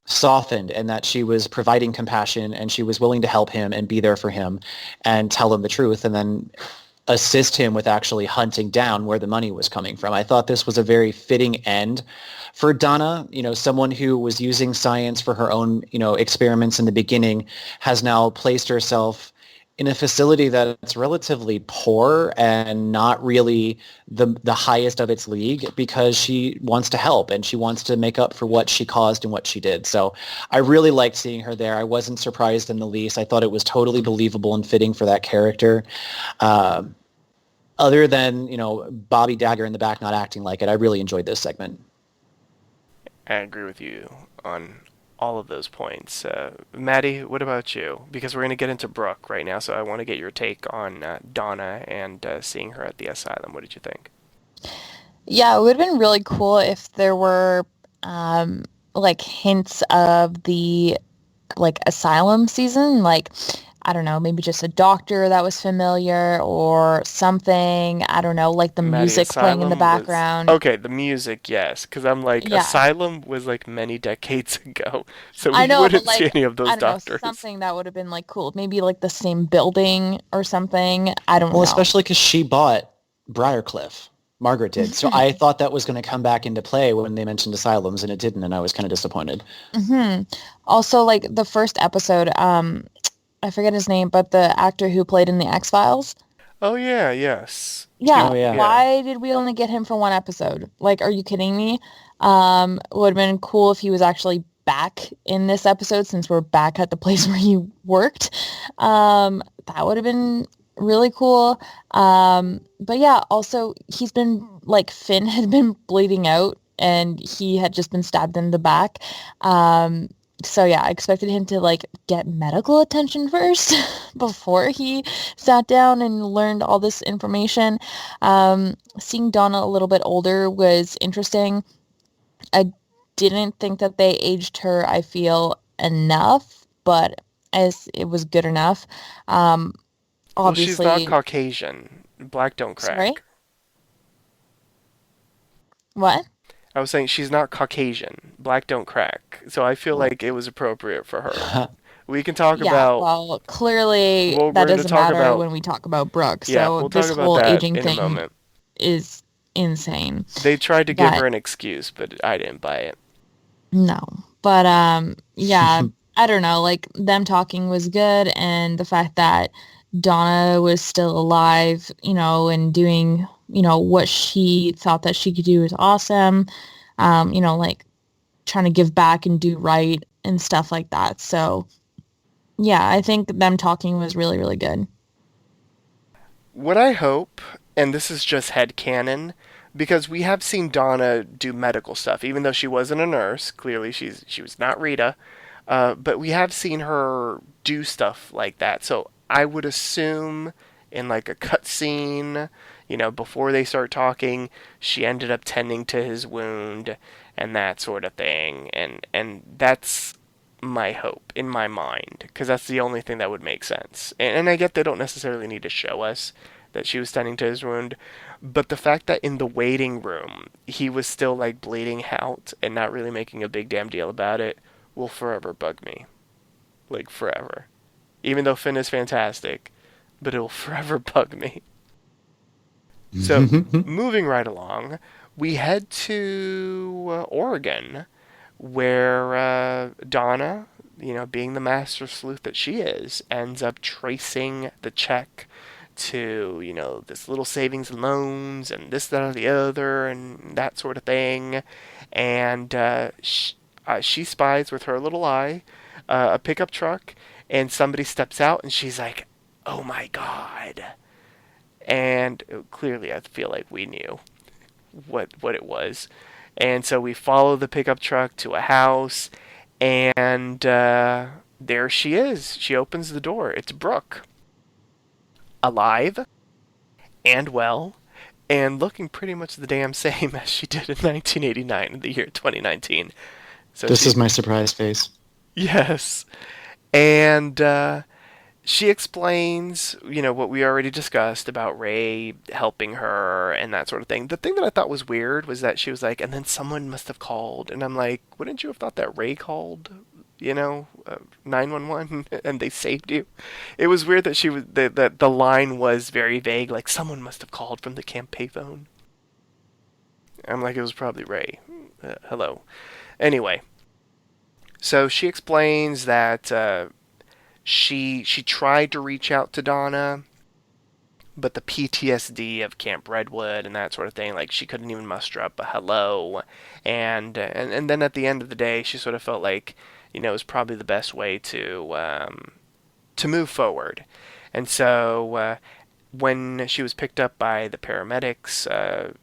softened and that she was providing compassion and she was willing to help him and be there for him and tell him the truth and then assist him with actually hunting down where the money was coming from. I thought this was a very fitting end for Donna, someone who was using science for her own, experiments in the beginning, has now placed herself in a facility that's relatively poor and not really the highest of its league because she wants to help and she wants to make up for what she caused and what she did. So I really liked seeing her there. I wasn't surprised in the least. I thought it was totally believable and fitting for that character. Other than, Bobby Dagger in the back not acting like it, I really enjoyed this segment. I agree with you on all of those points. Maddie, what about you? Because we're going to get into Brooke right now, so I want to get your take on Donna and seeing her at the asylum. What did you think? Yeah, it would have been really cool if there were hints of the asylum season, I don't know, maybe just a doctor that was familiar or something. I don't know, like the music playing in the background. Okay, the music, yes. Because I'm Asylum was many decades ago. So we wouldn't see any of those doctors. Something that would have been cool. Maybe the same building or something. I don't know. Well, especially because she bought Briarcliff. Margaret did. So I thought that was going to come back into play when they mentioned asylums, and it didn't, and I was kind of disappointed. Mm-hmm. Also, the first episode, I forget his name, but the actor who played in the X-Files. Oh, yeah, yes. Yeah. Oh, yeah. Why did we only get him for one episode? Are you kidding me? It would have been cool if he was actually back in this episode since we're back at the place where he worked. That would have been really cool. But yeah, also he's been, Finn had been bleeding out and he had just been stabbed in the back. So yeah, I expected him to get medical attention first before he sat down and learned all this information. Seeing Donna a little bit older was interesting. I didn't think that they aged her, I feel, enough, but as it was good enough. Obviously, well, she's not Caucasian. Black don't crack. Sorry? What? I was saying she's not Caucasian. Black don't crack. So I feel like it was appropriate for her. We can talk about... well, clearly that doesn't matter when we talk about Brooke. So we'll this talk about whole that aging in thing a moment. Is insane. They tried to give her an excuse, but I didn't buy it. No. But, yeah, I don't know. Them talking was good, and the fact that Donna was still alive, and doing, what she thought that she could do was awesome. like trying to give back and do right and stuff like that. So yeah, I think them talking was really, really good. What I hope, and this is just headcanon, because we have seen Donna do medical stuff, even though she wasn't a nurse. Clearly, she was not Rita, but we have seen her do stuff like that. So I would assume in like a cutscene, before they start talking, she ended up tending to his wound and that sort of thing, and that's my hope in my mind, because that's the only thing that would make sense. And I get they don't necessarily need to show us that she was tending to his wound, but the fact that in the waiting room he was still like bleeding out and not really making a big damn deal about it will forever bug me. Like forever. Even though Finn is fantastic, but it will forever bug me. So, moving right along, we head to Oregon, where Donna, being the master sleuth that she is, ends up tracing the check to, this little savings and loans and this, that, or the other, and that sort of thing. And she spies with her little eye a pickup truck, and somebody steps out, and she's like, oh my God. And clearly I feel like we knew what it was. And so we follow the pickup truck to a house, and there she is. She opens the door. It's Brooke. Alive and well, and looking pretty much the damn same as she did in 1989, in the year 2019. So this is my surprise face. Yes. And she explains, what we already discussed about Ray helping her and that sort of thing. The thing that I thought was weird was that she was like, and then someone must have called. And I'm like, wouldn't you have thought that Ray called, 911 and they saved you? It was weird that that the line was very vague, like someone must have called from the camp payphone. I'm like, it was probably Ray. Hello. Anyway, so she explains that she tried to reach out to Donna, but the PTSD of Camp Redwood and that sort of thing, like she couldn't even muster up a hello. And then at the end of the day, she sort of felt like, it was probably the best way to move forward. And so when she was picked up by the paramedics,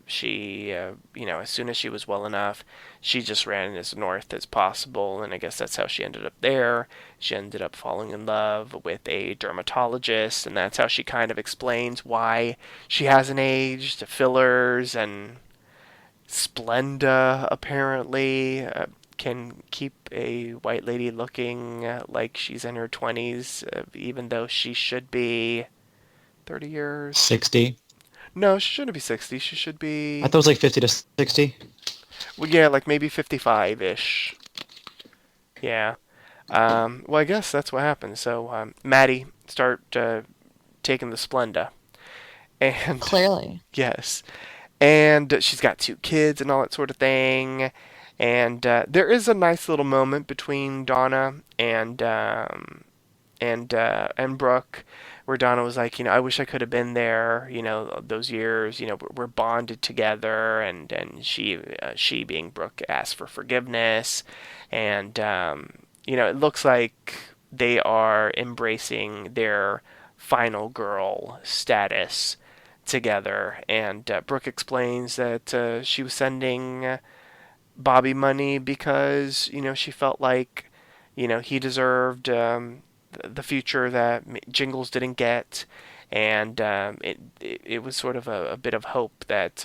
she, as soon as she was well enough, she just ran as north as possible, and I guess that's how she ended up there. She ended up falling in love with a dermatologist, and that's how she kind of explains why she hasn't aged. Fillers and Splenda, apparently, can keep a white lady looking like she's in her 20s, even though she should be 30 years. 60? No, she shouldn't be 60. She should be... I thought it was like 50 to 60. Well, yeah, like maybe 55-ish. Yeah. Well, I guess that's what happened. So, Maddie, start taking the Splenda. And Clearly. Yes. And she's got 2 kids and all that sort of thing. And there is a nice little moment between Donna and Brooke, where Donna was like, I wish I could have been there, those years, we're bonded together, and she being Brooke asked for forgiveness, and it looks like they are embracing their final girl status together, and Brooke explains that she was sending Bobby money because, she felt like, he deserved the future that Jingles didn't get, and it was sort of a bit of hope that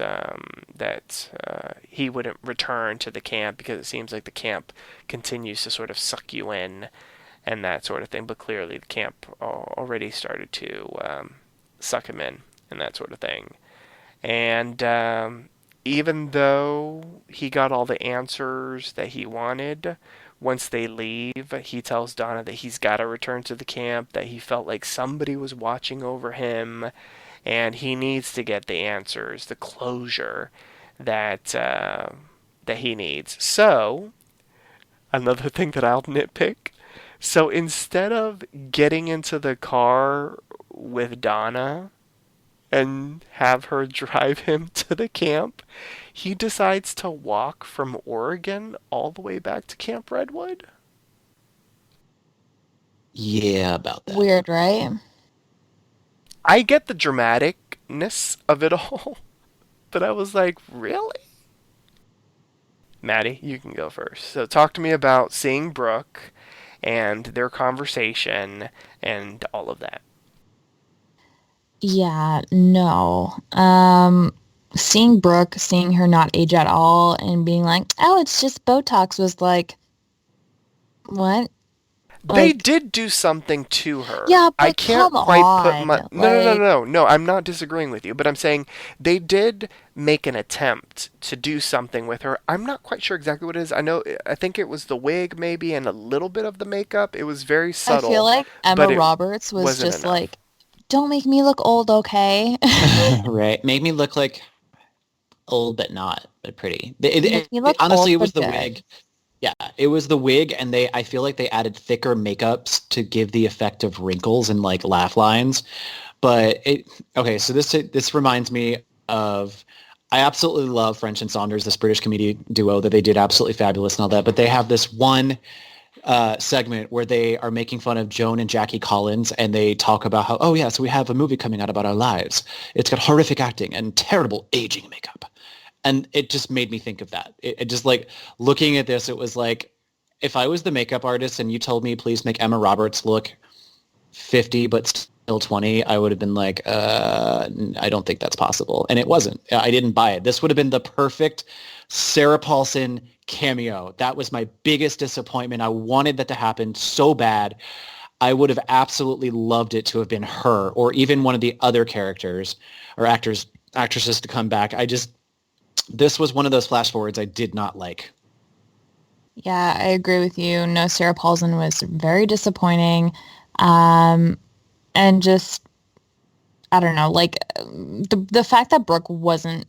he wouldn't return to the camp, because it seems like the camp continues to sort of suck you in and that sort of thing. But clearly the camp already started to suck him in and that sort of thing. And even though he got all the answers that he wanted, once they leave, he tells Donna that he's got to return to the camp, that he felt like somebody was watching over him, and he needs to get the answers, the closure that he needs. So, another thing that I'll nitpick. So instead of getting into the car with Donna and have her drive him to the camp, he decides to walk from Oregon all the way back to Camp Redwood. Yeah, about that. Weird, right? I get the dramaticness of it all, but I was like, really? Maddie, you can go first. So talk to me about seeing Brooke and their conversation and all of that. Yeah, no. Seeing Brooke, seeing her not age at all and being like, oh, it's just Botox was like, what? They Like, did do something to her. yeah, I but can't come quite put my... on. No, I'm not disagreeing with you, but I'm saying they did make an attempt to do something with her. I'm not quite sure exactly what it is. I think it was the wig maybe and a little bit of the makeup. It was very I feel subtle, like Emma but it Roberts was wasn't just enough. like, don't make me look old, okay? Right. Made me look like old, but not, but pretty. Make me look Honestly, old it was but the good. wig. Yeah, it was the wig, and I feel like they added thicker makeups to give the effect of wrinkles and like laugh lines. Okay, so this reminds me of, I absolutely love French and Saunders, this British comedian duo that they did absolutely fabulous and all that, but they have this one segment where they are making fun of Joan and Jackie Collins, and they talk about how, oh yeah, so we have a movie coming out about our lives. It's got horrific acting and terrible aging makeup. And it just made me think of that. It just like looking at this, it was like, if I was the makeup artist and you told me, please make Emma Roberts look 50 but still 20, I would have been like, I don't think that's possible. And it wasn't. I didn't buy it. This would have been the perfect Sarah Paulson cameo. That was my biggest disappointment. I wanted that to happen so bad. I would have absolutely loved it to have been her or even one of the other characters or actresses to come back. This was one of those flash forwards I did not like. Yeah, I agree with you. No, Sarah Paulson was very disappointing. And just, I don't know, like the fact that Brooke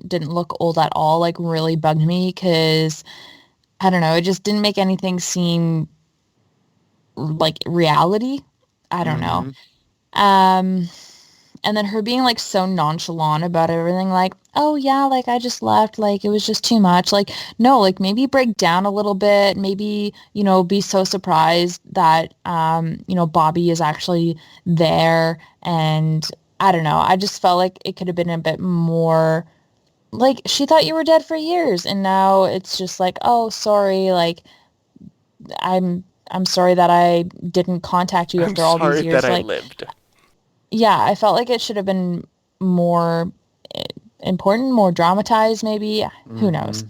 didn't look old at all, like really bugged me because I don't know, it just didn't make anything seem like reality. I don't know. Um, and then her being like so nonchalant about everything, like, oh yeah, like I just left, like it was just too much. Like, no, like maybe break down a little bit, maybe, be so surprised that, Bobby is actually there. And I don't know, I just felt like it could have been a bit more, like she thought you were dead for years. And now it's just like, oh, sorry, like I'm sorry that I didn't contact you I'm after all these sorry that years. I Like, lived. yeah, I felt like it should have been more important, more dramatized, maybe. Who knows?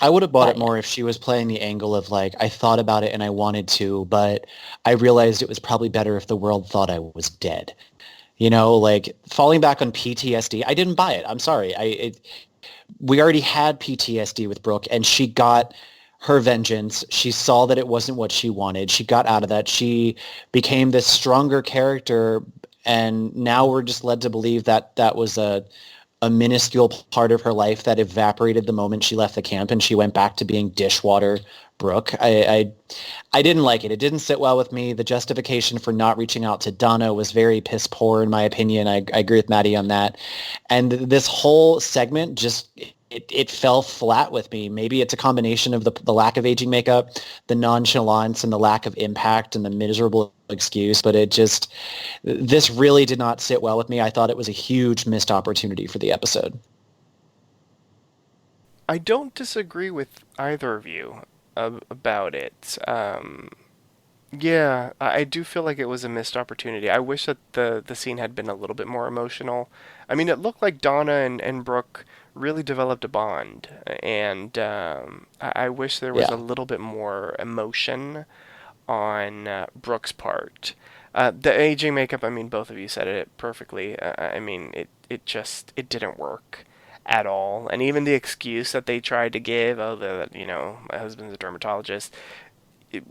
I would have bought it But yeah, more if she was playing the angle of like, I thought about it and I wanted to, but I realized it was probably better if the world thought I was dead. Like falling back on PTSD. I didn't buy it. I'm sorry. We already had PTSD with Brooke, and she got her vengeance. She saw that it wasn't what she wanted. She got out of that. She became this stronger character, and now we're just led to believe that that was a minuscule part of her life that evaporated the moment she left the camp and she went back to being dishwater Brooke. I didn't like it. It didn't sit well with me. The justification for not reaching out to Donna was very piss poor in my opinion. I agree with Maddie on that. And this whole segment just, it fell flat with me. Maybe it's a combination of the lack of aging makeup, the nonchalance and the lack of impact and the miserable excuse, but this really did not sit well with me. I thought it was a huge missed opportunity for the episode. I don't disagree with either of you about it. Yeah, I do feel like it was a missed opportunity. I wish that the scene had been a little bit more emotional. I mean, it looked like Donna and Brooke really developed a bond, and I wish there was a Yeah. little bit more emotion on Brooke's part. The aging makeup, I mean, both of you said it perfectly. I mean, it didn't work at all. And even the excuse that they tried to give, oh, my husband's a dermatologist,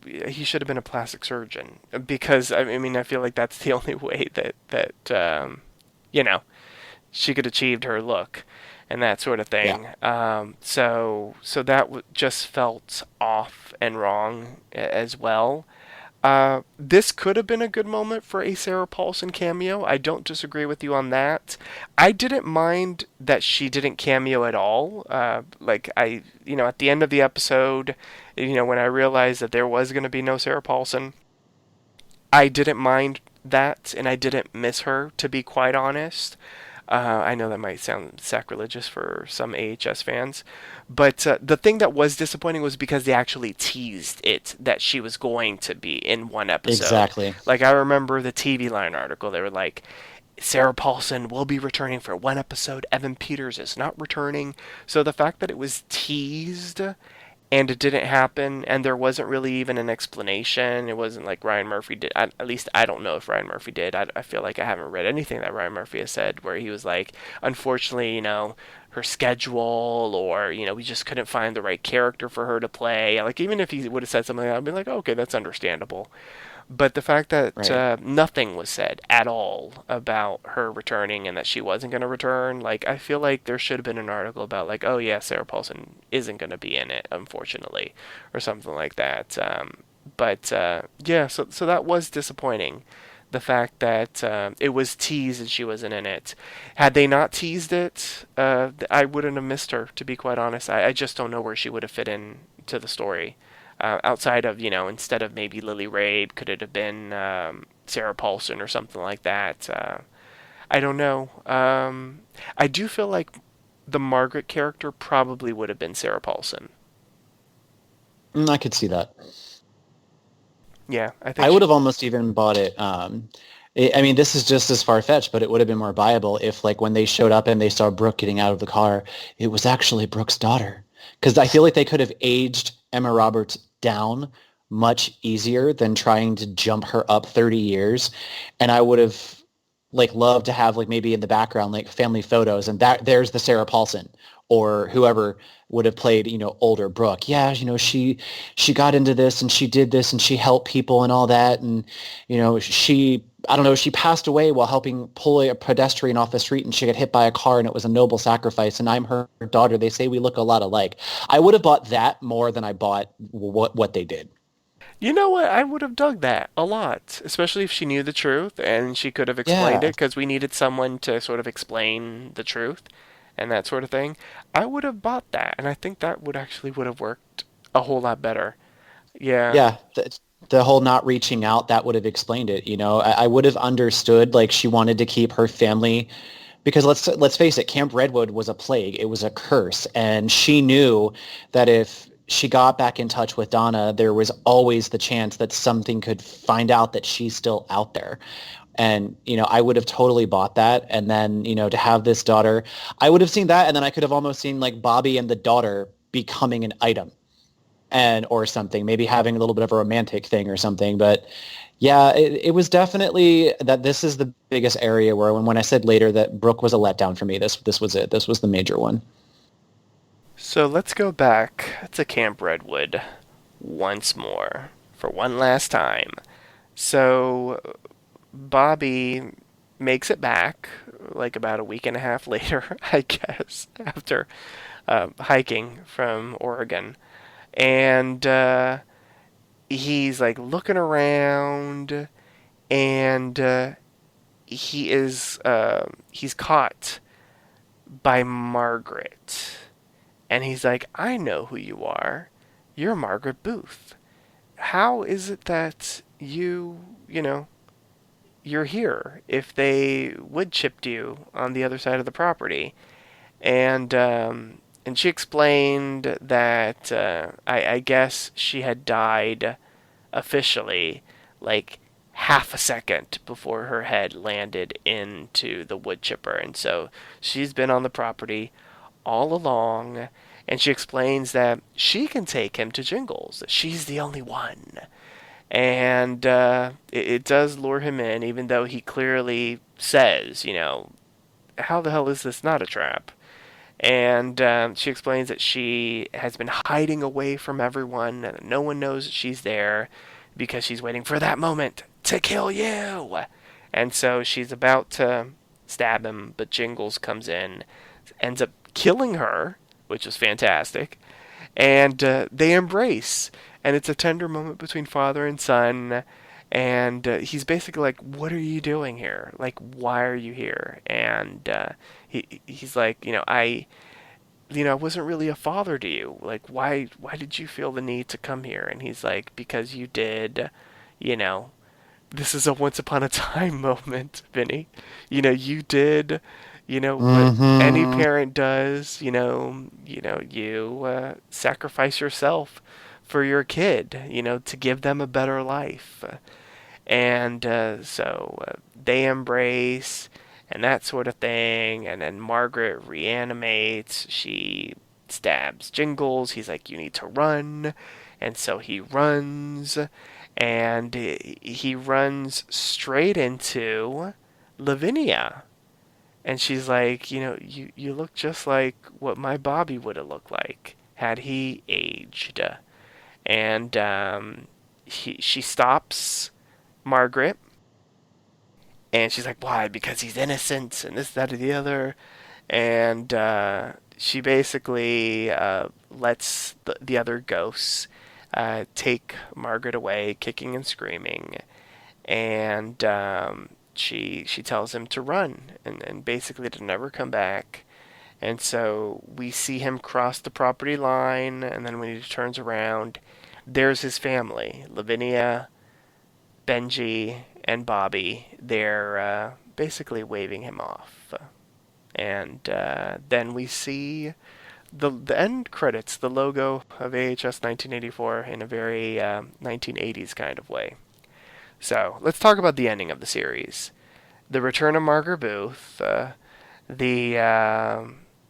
he should have been a plastic surgeon because I mean I feel like that's the only way that you know she could achieved her look and that sort of Yeah. thing. So that just felt off and wrong as well. This could have been a good moment for a Sarah Paulson cameo. I don't disagree with you on that. I didn't mind that she didn't cameo at all. At the end of the episode, when I realized that there was going to be no Sarah Paulson, I didn't mind that, and I didn't miss her, to be quite honest. I know that might sound sacrilegious for some AHS fans, but the thing that was disappointing was because they actually teased it that she was going to be in one episode. Exactly. Like, I remember the TV Line article. They were like, Sarah Paulson will be returning for one episode. Evan Peters is not returning. So the fact that it was teased and it didn't happen, and there wasn't really even an explanation. It wasn't like Ryan Murphy did. At least I don't know if Ryan Murphy did. I feel like I haven't read anything that Ryan Murphy has said where he was like, unfortunately, her schedule, or, we just couldn't find the right character for her to play. Like, even if he would have said something like that, I'd be like, okay, that's understandable. But the fact that Right. nothing was said at all about her returning and that she wasn't going to return, like, I feel like there should have been an article about, like, oh yeah, Sarah Paulson isn't going to be in it, unfortunately, or something like that. Yeah, so that was disappointing. The fact that it was teased and she wasn't in it. Had they not teased it, I wouldn't have missed her, to be quite honest. I just don't know where she would have fit in to the story. Outside of, instead of maybe Lily Rabe, could it have been Sarah Paulson or something like that? I don't know. I do feel like the Margaret character probably would have been Sarah Paulson. I could see that. Yeah, I think I would have almost even bought it. I mean, this is just as far-fetched, but it would have been more viable if, like, when they showed up and they saw Brooke getting out of the car, it was actually Brooke's daughter. Because I feel like they could have aged Emma Roberts down much easier than trying to jump her up 30 years. And I would have, like, loved to have, like, maybe in the background, like, family photos, and there's the Sarah Paulson or whoever would have played, older Brooke. Yeah, she got into this and she did this and she helped people and all that. And, I don't know, she passed away while helping pull a pedestrian off the street and she got hit by a car and it was a noble sacrifice. And I'm her daughter. They say we look a lot alike. I would have bought that more than I bought what they did. You know what? I would have dug that a lot, especially if she knew the truth and she could have explained Yeah. it, because we needed someone to sort of explain the truth and that sort of thing. I would have bought that, and I think that would have worked a whole lot better. Yeah. Yeah. The whole not reaching out, that would have explained it. I would have understood, like, she wanted to keep her family because let's face it, Camp Redwood was a plague. It was a curse. And she knew that if she got back in touch with Donna, there was always the chance that something could find out that she's still out there. And, I would have totally bought that. And then, to have this daughter, I would have seen that. And then I could have almost seen, like, Bobby and the daughter becoming an item or something, maybe having a little bit of a romantic thing or something. But yeah, it was definitely that this is the biggest area where when I said later that Brooke was a letdown for me, this was it. This was the major one. So let's go back to Camp Redwood once more for one last time. So Bobby makes it back like about a week and a half later, I guess, after hiking from Oregon. And he's like looking around, and he's caught by Margaret. And he's like, I know who you are. You're Margaret Booth. How is it that you're here if they wood chipped you on the other side of the property? And she explained that I guess she had died officially like half a second before her head landed into the wood chipper. And so she's been on the property all along. And she explains that she can take him to Jingles. She's the only one. And it does lure him in, even though he clearly says, how the hell is this not a trap? And she explains that she has been hiding away from everyone, and no one knows that she's there because she's waiting for that moment to kill you. And so she's about to stab him, but Jingles comes in, ends up killing her, which was fantastic. And they embrace. and it's a tender moment between father and son. And he's basically like, "What are you doing here? Like, why are you here?" And he's like, I wasn't really a father to you. Like, why did you feel the need to come here? And he's like, because you did, you know, this is a once upon a time moment, Vinny. You did, what any Mm-hmm. parent does. You sacrifice yourself for your kid, to give them a better life. And so they embrace and that sort of thing. And then Margaret reanimates. She stabs Jingles. He's like, "You need to run." And so he runs. And he runs straight into Lavinia. And she's like, you look just like what my Bobby would have looked like had he aged. And she stops Margaret, and she's like, "Why? Because he's innocent, and this, that, or the other." And she basically lets the other ghosts take Margaret away, kicking and screaming. And she tells him to run, and basically to never come back. And so we see him cross the property line, and then when he turns around, there's his family: Lavinia, Benji, and Bobby. They're basically waving him off. And then we see the end credits, the logo of AHS 1984 in a very 1980s kind of way. So let's talk about the ending of the series: the return of Margaret Booth,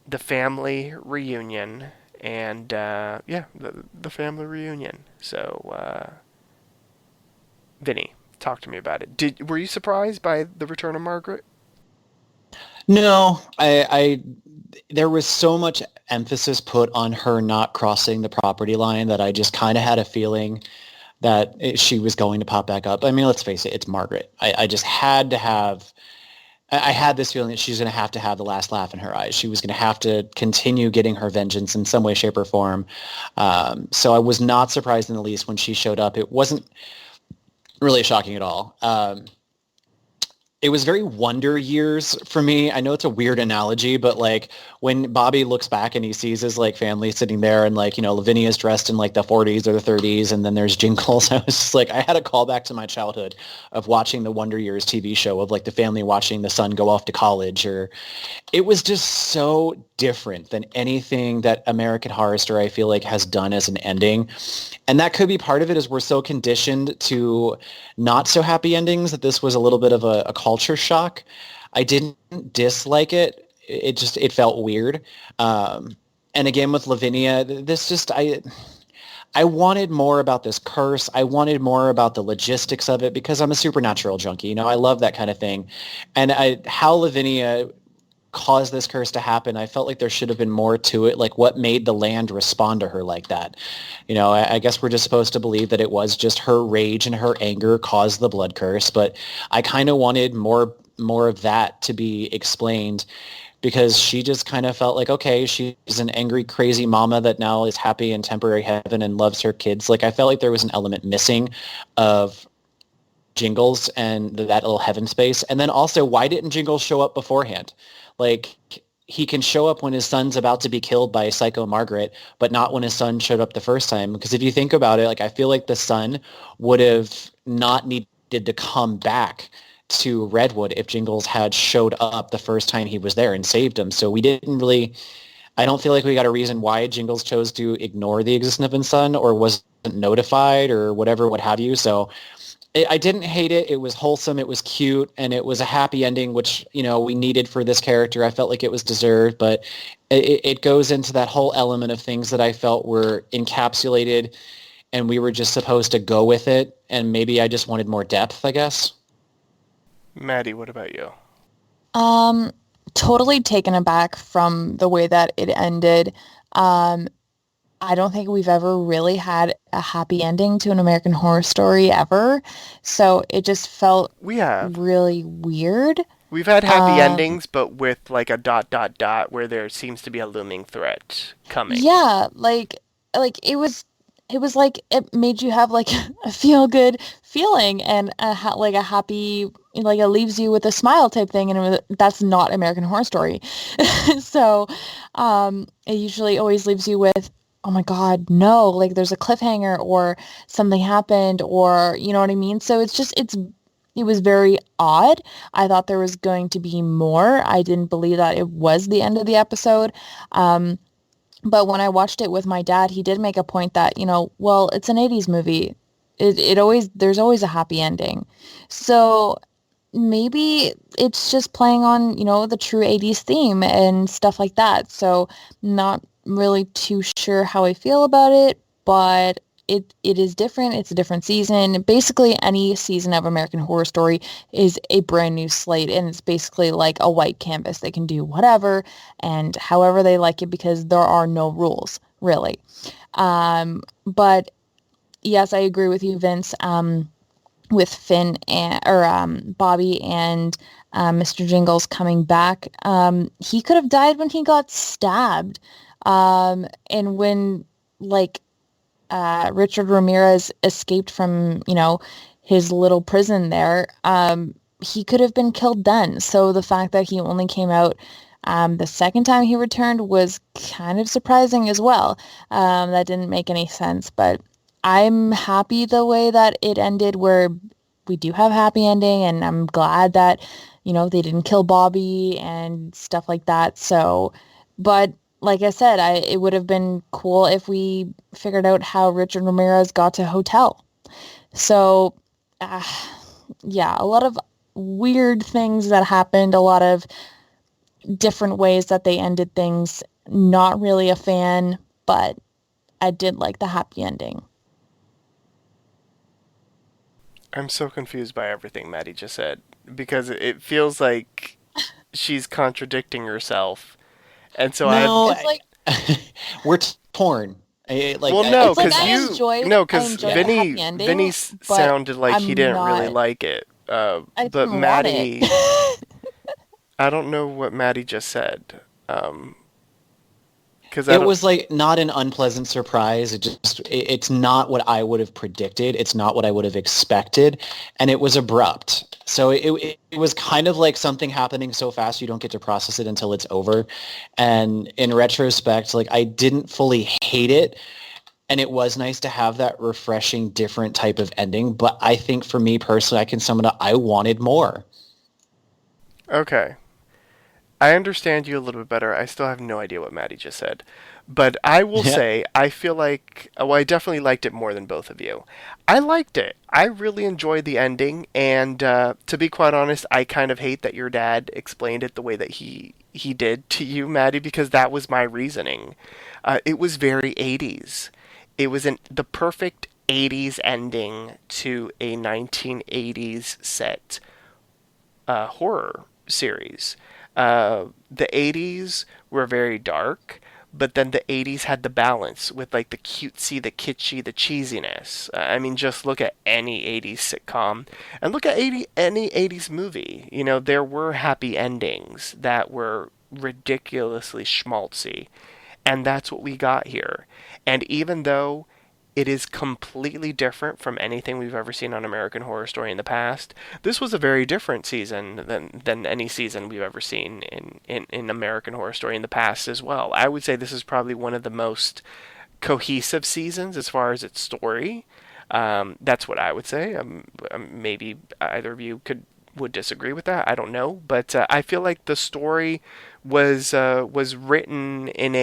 the family reunion, and the family reunion. So, Vinny, talk to me about it. Were you surprised by the return of Margaret? No, I there was so much emphasis put on her not crossing the property line that I just kind of had a feeling that she was going to pop back up. I mean, let's face it, it's Margaret. I just had to have, I had this feeling that she's going to have the last laugh in her eyes. She was going to have to continue getting her vengeance in some way, shape, or form. So I was not surprised in the least when she showed up. It wasn't really shocking at all. It was very Wonder Years for me. I know it's a weird analogy, but like when Bobby looks back and he sees his like family sitting there, and like, Lavinia's dressed in like the 40s or the 30s, and then there's Jingles. I was just like, I had a callback to my childhood of watching the Wonder Years TV show of like the family watching the son go off to college. Or it was just so different than anything that American Horror Story, I feel like, has done as an ending. And that could be part of it, is we're so conditioned to not so happy endings that this was a little bit of a culture shock. I didn't dislike it. It felt weird. And again, with Lavinia, I wanted more about this curse. I wanted more about the logistics of it, because I'm a supernatural junkie. I love that kind of thing. And how Lavinia caused this curse to happen, I felt like there should have been more to it. Like, what made the land respond to her like that? I guess we're just supposed to believe that it was just her rage and her anger caused the blood curse, but I kind of wanted more of that to be explained, because she just kind of felt like, okay, she's an angry, crazy mama that now is happy in temporary heaven and loves her kids. Like, I felt like there was an element missing of Jingles and that little heaven space. And then also, why didn't Jingles show up beforehand? Like, he can show up when his son's about to be killed by Psycho Margaret, but not when his son showed up the first time. Because if you think about it, like, I feel like the son would have not needed to come back to Redwood if Jingles had showed up the first time he was there and saved him. So we didn't really, I don't feel like we got a reason why Jingles chose to ignore the existence of his son, or wasn't notified, or whatever, what have you. So I didn't hate it. It was wholesome. It was cute, and it was a happy ending, which, we needed for this character. I felt like it was deserved, but it goes into that whole element of things that I felt were encapsulated, and we were just supposed to go with it. And maybe I just wanted more depth, I guess. Maddie, what about you? Totally taken aback from the way that it ended. I don't think we've ever really had a happy ending to an American Horror Story ever. So it just felt We have. really weird. We've had happy endings, but with like a ... where there seems to be a looming threat coming. Yeah, like it was it was like it made you have like a feel good feeling and like a happy, like it leaves you with a smile type thing, and that's not American Horror Story. So it usually always leaves you with, oh my God, no, like there's a cliffhanger or something happened, or you know what I mean? So it was very odd. I thought there was going to be more. I didn't believe that it was the end of the episode. But when I watched it with my dad, he did make a point that, well, it's an 80s movie. There's always a happy ending. So maybe it's just playing on, the true 80s theme and stuff like that. So not really too sure how I feel about it, but it is different. It's a different season. Basically, any season of American Horror Story is a brand new slate, and it's basically like a white canvas. They can do whatever and however they like it because there are no rules, really. But yes, I agree with you, Vince. With Finn or Bobby and Mr. Jingles coming back, he could have died when he got stabbed, and when like Richard Ramirez escaped from his little prison there, he could have been killed then. So the fact that he only came out the second time he returned was kind of surprising as well. That didn't make any sense, but I'm happy the way that it ended, where we do have a happy ending, and I'm glad that, they didn't kill Bobby and stuff like that. So, but like I said, it would have been cool if we figured out how Richard Ramirez got to hotel. So, uh, yeah, a lot of weird things that happened, a lot of different ways that they ended things. Not really a fan, but I did like the happy ending. I'm so confused by everything Maddie just said because it feels like she's contradicting herself, and so No, It's like we're torn. well, no, it's like because I enjoyed the Vinny happy ending, Vinny but sounded like he I'm didn't not. really like it. I But didn't want it. Maddie, I don't know what Maddie just said. Because I It don't. was like not an unpleasant surprise. It's not what I would have predicted. It's not what I would have expected, and it was abrupt. So it was kind of like something happening so fast you don't get to process it until it's over. And in retrospect, like I didn't fully hate it, and it was nice to have that refreshing, different type of ending. But I think for me personally, I can sum it up. I wanted more. Okay. I understand you a little bit better. I still have no idea what Maddie just said. But I will Yeah. say, I feel like, well, I definitely liked it more than both of you. I liked it. I really enjoyed the ending, and to be quite honest, I kind of hate that your dad explained it the way that he did to you, Maddie, because that was my reasoning. It was very 80s. It was the perfect 80s ending to a 1980s set horror series. The 80s were very dark, but then the 80s had the balance with like the cutesy, the kitschy, the cheesiness. I mean, just look at any 80s sitcom and look at any 80s movie. There were happy endings that were ridiculously schmaltzy, and that's what we got here. And even though it is completely different from anything we've ever seen on American Horror Story in the past, this was a very different season than any season we've ever seen in American Horror Story in the past as well. I would say this is probably one of the most cohesive seasons as far as its story. That's what I would say. Maybe either of you would disagree with that. I don't know, but I feel like the story was written in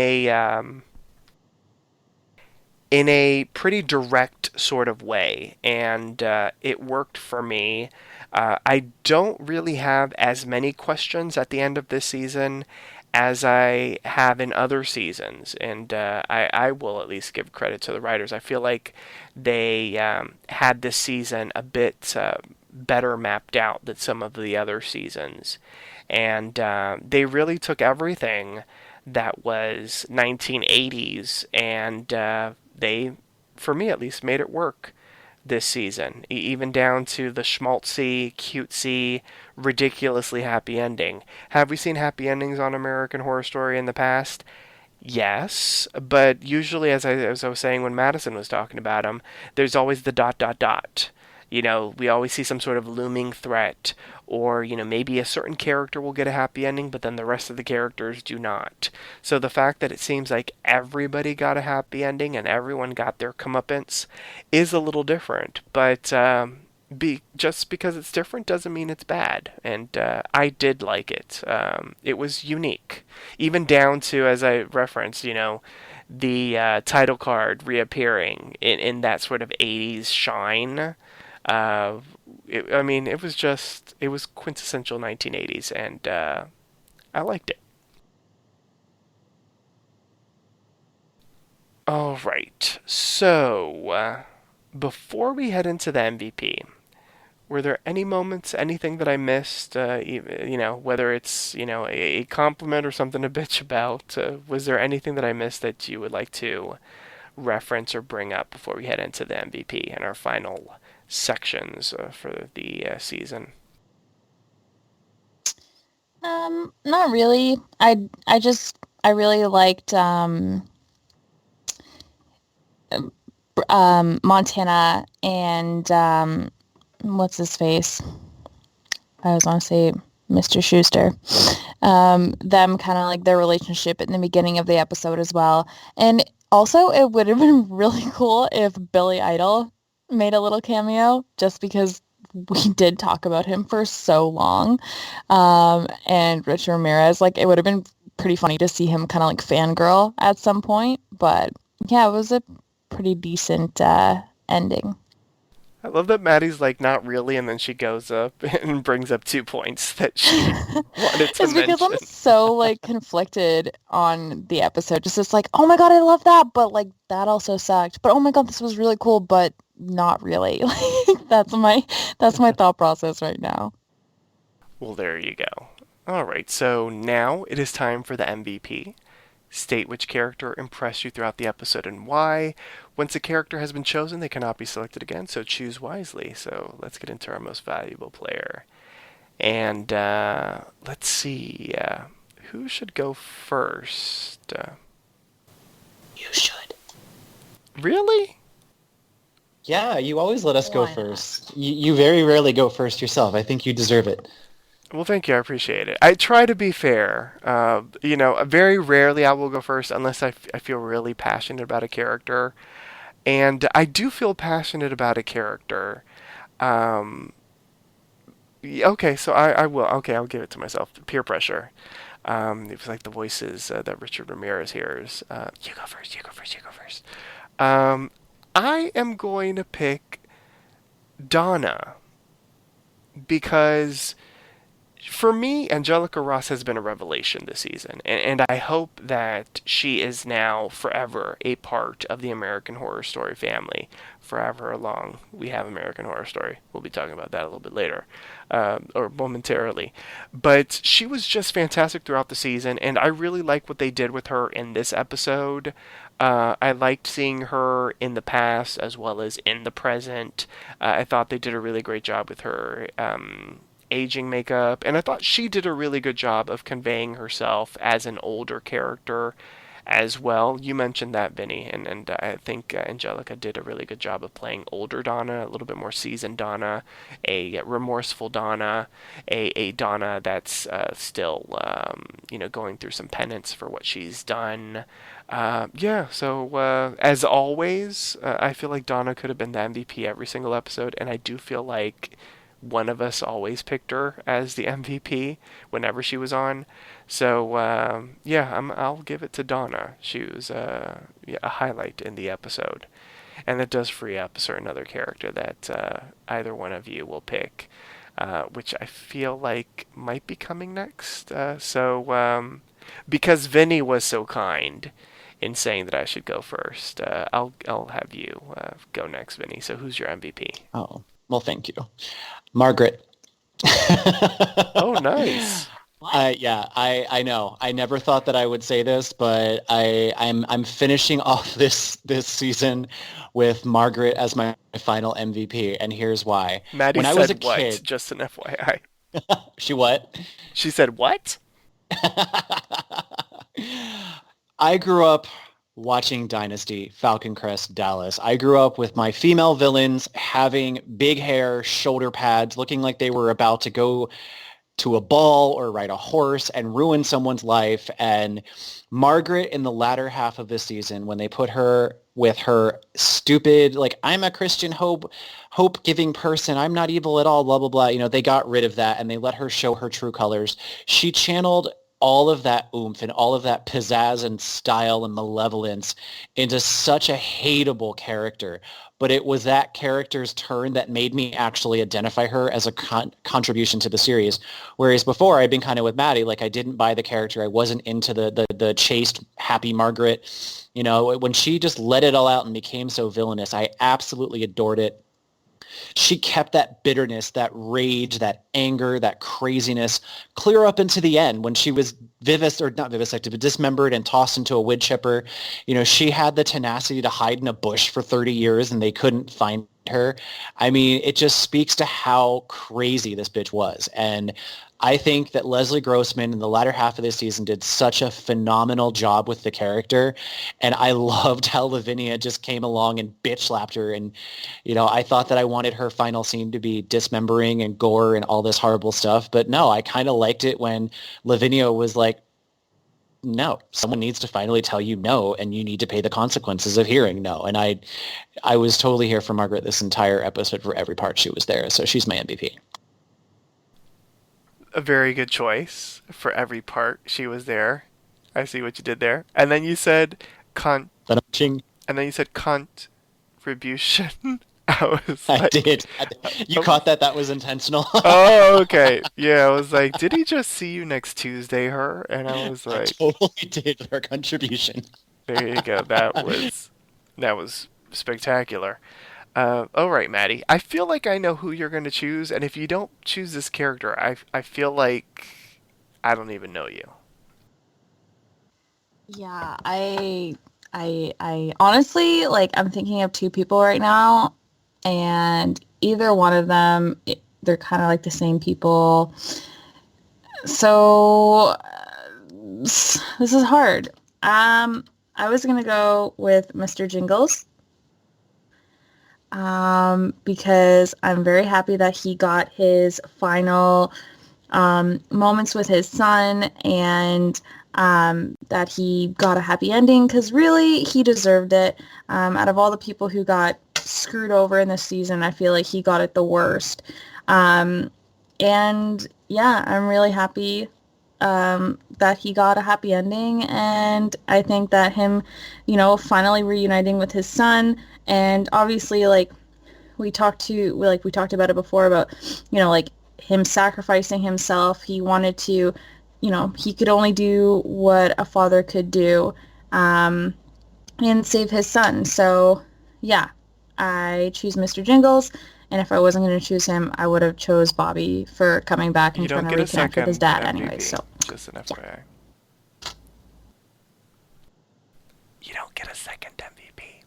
a pretty direct sort of way, and it worked for me. I don't really have as many questions at the end of this season as I have in other seasons, and I will at least give credit to the writers. I feel like they had this season a bit better mapped out than some of the other seasons, and they really took everything that was 1980s and they, for me at least, made it work this season, even down to the schmaltzy, cutesy, ridiculously happy ending. Have we seen happy endings on American Horror Story in the past? Yes, but usually, as I was saying when Madison was talking about him, there's always the dot dot dot. We always see some sort of looming threat, or maybe a certain character will get a happy ending, but then the rest of the characters do not. So the fact that it seems like everybody got a happy ending and everyone got their comeuppance is a little different. But just because it's different doesn't mean it's bad, and I did like it. It was unique, even down to, as I referenced, the title card reappearing in that sort of 80s shine. It was quintessential 1980s, and I liked it. All right, so before we head into the MVP, were there any moments, anything that I missed? Whether it's a compliment or something to bitch about. Was there anything that I missed that you would like to reference or bring up before we head into the MVP and our final sections for the season? Not really. I really liked Montana and what's his face? I was gonna say Mr. Schuster. Them kind of like their relationship in the beginning of the episode as well. And also, it would have been really cool if Billy Idol made a little cameo, just because we did talk about him for so long. And Rich Ramirez, like, it would have been pretty funny to see him kind of like fangirl at some point. But yeah, it was a pretty decent ending. I love that Maddie's like, not really, and then she goes up and brings up 2 points that she wanted to It's because mention. I'm so like conflicted on the episode. Just it's like, oh my god, I love that, but like that also sucked. But oh my god, this was really cool, but not really. Like that's my thought process right now. Well, there you go. All right, so now it is time for the MVP. State which character impressed you throughout the episode and why. Once a character has been chosen, they cannot be selected again, so choose wisely. So let's get into our most valuable player. And let's see. Who should go first? You should. Really? Yeah, you always let us go Why not? first. You very rarely go first yourself. I think you deserve it. Well, thank you. I appreciate it. I try to be fair. Very rarely I will go first unless I feel really passionate about a character. And I do feel passionate about a character. Okay, so I will. Okay, I'll give it to myself. Peer pressure. It was like the voices that Richard Ramirez hears. You go first, you go first, you go first. I am going to pick Donna because for me, Angelica Ross has been a revelation this season, and I hope that she is now forever a part of the American Horror Story family. Forever long we have American Horror Story. We'll be talking about that a little bit later, or momentarily. But she was just fantastic throughout the season, and I really like what they did with her in this episode. I liked seeing her in the past as well as in the present. I thought they did a really great job with her. Aging makeup, and I thought she did a really good job of conveying herself as an older character as well. You mentioned that, Vinny, and I think Angelica did a really good job of playing older Donna, a little bit more seasoned Donna, a remorseful Donna, a Donna that's still, going through some penance for what she's done. So as always, I feel like Donna could have been the MVP every single episode, and I do feel like one of us always picked her as the MVP whenever she was on. So I'll give it to Donna. She was a highlight in the episode, and that does free up a certain other character that either one of you will pick, which I feel like might be coming next. Because Vinny was so kind in saying that I should go first, I'll have you go next, Vinny. So who's your MVP? Oh, well, thank you. Margaret. Oh, nice. Yeah, I know. I never thought that I would say this, but I'm finishing off this season with Margaret as my final MVP, and here's why. Maddie When I said was a what? kid, Just an FYI. she what? She said what? I grew up watching Dynasty, Falcon Crest, Dallas. I grew up with my female villains having big hair, shoulder pads, looking like they were about to go to a ball or ride a horse and ruin someone's life. And Margaret in the latter half of this season, when they put her with her stupid, like, I'm a Christian hope-giving person, I'm not evil at all, blah, blah, blah. You know, they got rid of that and they let her show her true colors. She channeled all of that oomph and all of that pizzazz and style and malevolence into such a hateable character. But it was that character's turn that made me actually identify her as a contribution to the series. Whereas before, I'd been kind of with Maddie, like I didn't buy the character. I wasn't into the chaste, happy Margaret. You know, when she just let it all out and became so villainous, I absolutely adored it. She kept that bitterness, that rage, that anger, that craziness clear up into the end when she was dismembered and tossed into a wood chipper. You know, she had the tenacity to hide in a bush for 30 years and they couldn't find her. I mean, it just speaks to how crazy this bitch was. And I think that Leslie Grossman in the latter half of this season did such a phenomenal job with the character. And I loved how Lavinia just came along and bitch slapped her. And, you know, I thought that I wanted her final scene to be dismembering and gore and all this horrible stuff. But no, I kind of liked it when Lavinia was like, no, someone needs to finally tell you no, and you need to pay the consequences of hearing no. And I was totally here for Margaret this entire episode for every part she was there. So she's my MVP. A very good choice for every part she was there. I see what you did there. And then you said and then you said contribution. I did. You caught that? That was intentional. Oh, okay. Yeah, I was like, did he just see you next Tuesday, her? And I was like, I totally did. Her contribution. There you go. That was spectacular. All right, Maddie. I feel like I know who you're going to choose, and if you don't choose this character, I feel like I don't even know you. Yeah, I honestly, like, I'm thinking of two people right now, and either one of them, they're kind of like the same people. So this is hard. I was gonna go with Mr. Jingles. Because I'm very happy that he got his final moments with his son, and that he got a happy ending, because really he deserved it. Out of all the people who got screwed over in this season, I feel like he got it the worst. And yeah, I'm really happy that he got a happy ending, and I think that him, you know, finally reuniting with his son, and obviously, like, we talked about it before about, you know, like, him sacrificing himself. He wanted to, you know, he could only do what a father could do, and save his son. So yeah, I choose Mr. Jingles. And if I wasn't going to choose him, I would have chose Bobby for coming back and trying to reconnect with his dad anyway. So just an FYI. You don't get a second MVP.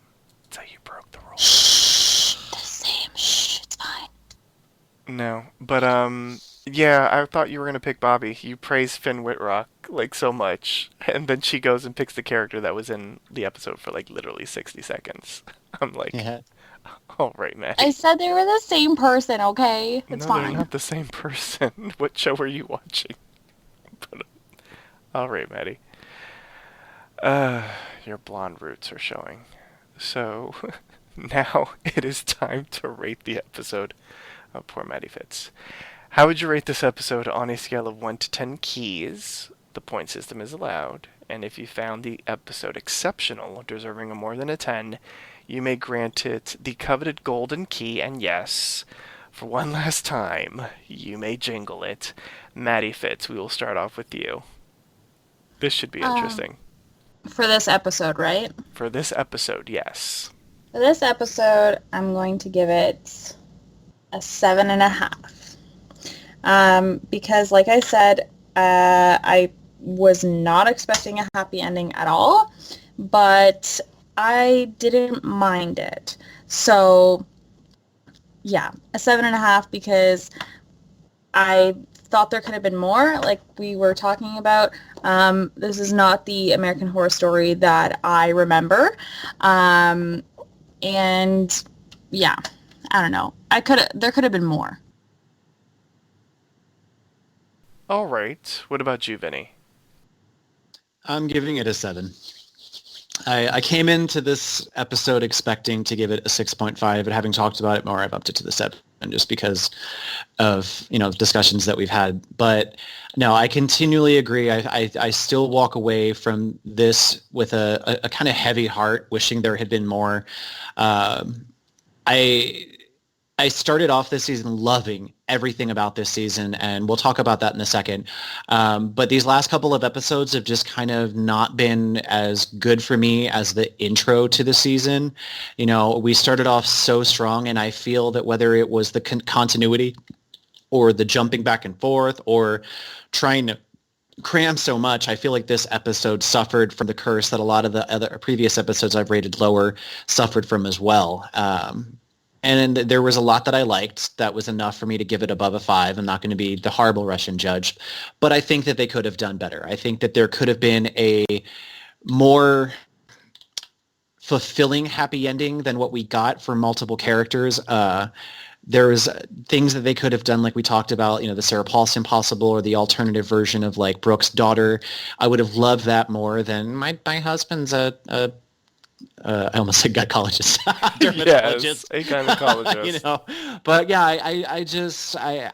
So you broke the rules. Shh, the same. Shh, it's fine. No, but yeah, I thought you were gonna pick Bobby. You praise Finn Whitrock like so much, and then she goes and picks the character that was in the episode for like literally 60 seconds. I'm like, yeah. All right, Maddie. I said they were the same person, okay? It's fine. No, they're not the same person. What show are you watching? But, all right, Maddie. Your blonde roots are showing. So, now it is time to rate the episode. Oh, poor Maddie Fitz. How would you rate this episode on a scale of 1 to 10 keys? The point system is allowed. And if you found the episode exceptional, deserving of more than a 10, you may grant it the coveted golden key, and yes, for one last time, you may jingle it. Maddie Fitz, we will start off with you. This should be interesting. For this episode, right? For this episode, yes. For this episode, I'm going to give it a 7.5. Because, like I said, I was not expecting a happy ending at all, but I didn't mind it. So, yeah, a 7.5, because I thought there could have been more, like we were talking about. This is not the American Horror Story that I remember. And yeah, I don't know. There could have been more. All right. What about you, Vinny? I'm giving it a 7. I came into this episode expecting to give it a 6.5, but having talked about it more, I've upped it to the 7 just because of, discussions that we've had. But no, I continually agree. I still walk away from this with a kind of heavy heart, wishing there had been more. I started off this season loving everything about this season, and we'll talk about that in a second. But these last couple of episodes have just kind of not been as good for me as the intro to the season. We started off so strong, and I feel that whether it was the continuity or the jumping back and forth or trying to cram so much, I feel like this episode suffered from the curse that a lot of the other previous episodes I've rated lower suffered from as well. And there was a lot that I liked that was enough for me to give it above a 5. I'm not going to be the horrible Russian judge, but I think that they could have done better. I think that there could have been a more fulfilling happy ending than what we got for multiple characters. There was things that they could have done, like we talked about, the Sarah Paulson Possible or the alternative version of like Brooke's daughter. I would have loved that more than my husband's I almost said gynecologist. Yes, a gynecologist. But yeah,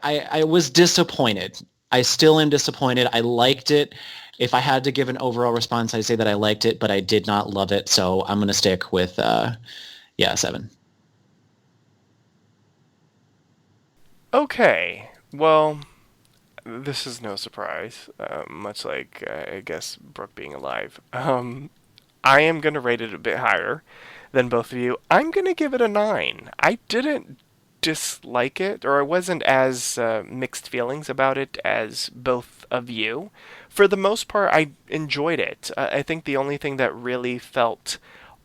I was disappointed. I still am disappointed. I liked it. If I had to give an overall response, I'd say that I liked it, but I did not love it. So I'm going to stick with, 7. Okay, well, this is no surprise, much like, I guess, Brooke being alive. I am going to rate it a bit higher than both of you. I'm going to give it a 9. I didn't dislike it, or I wasn't as mixed feelings about it as both of you. For the most part, I enjoyed it. I think the only thing that really felt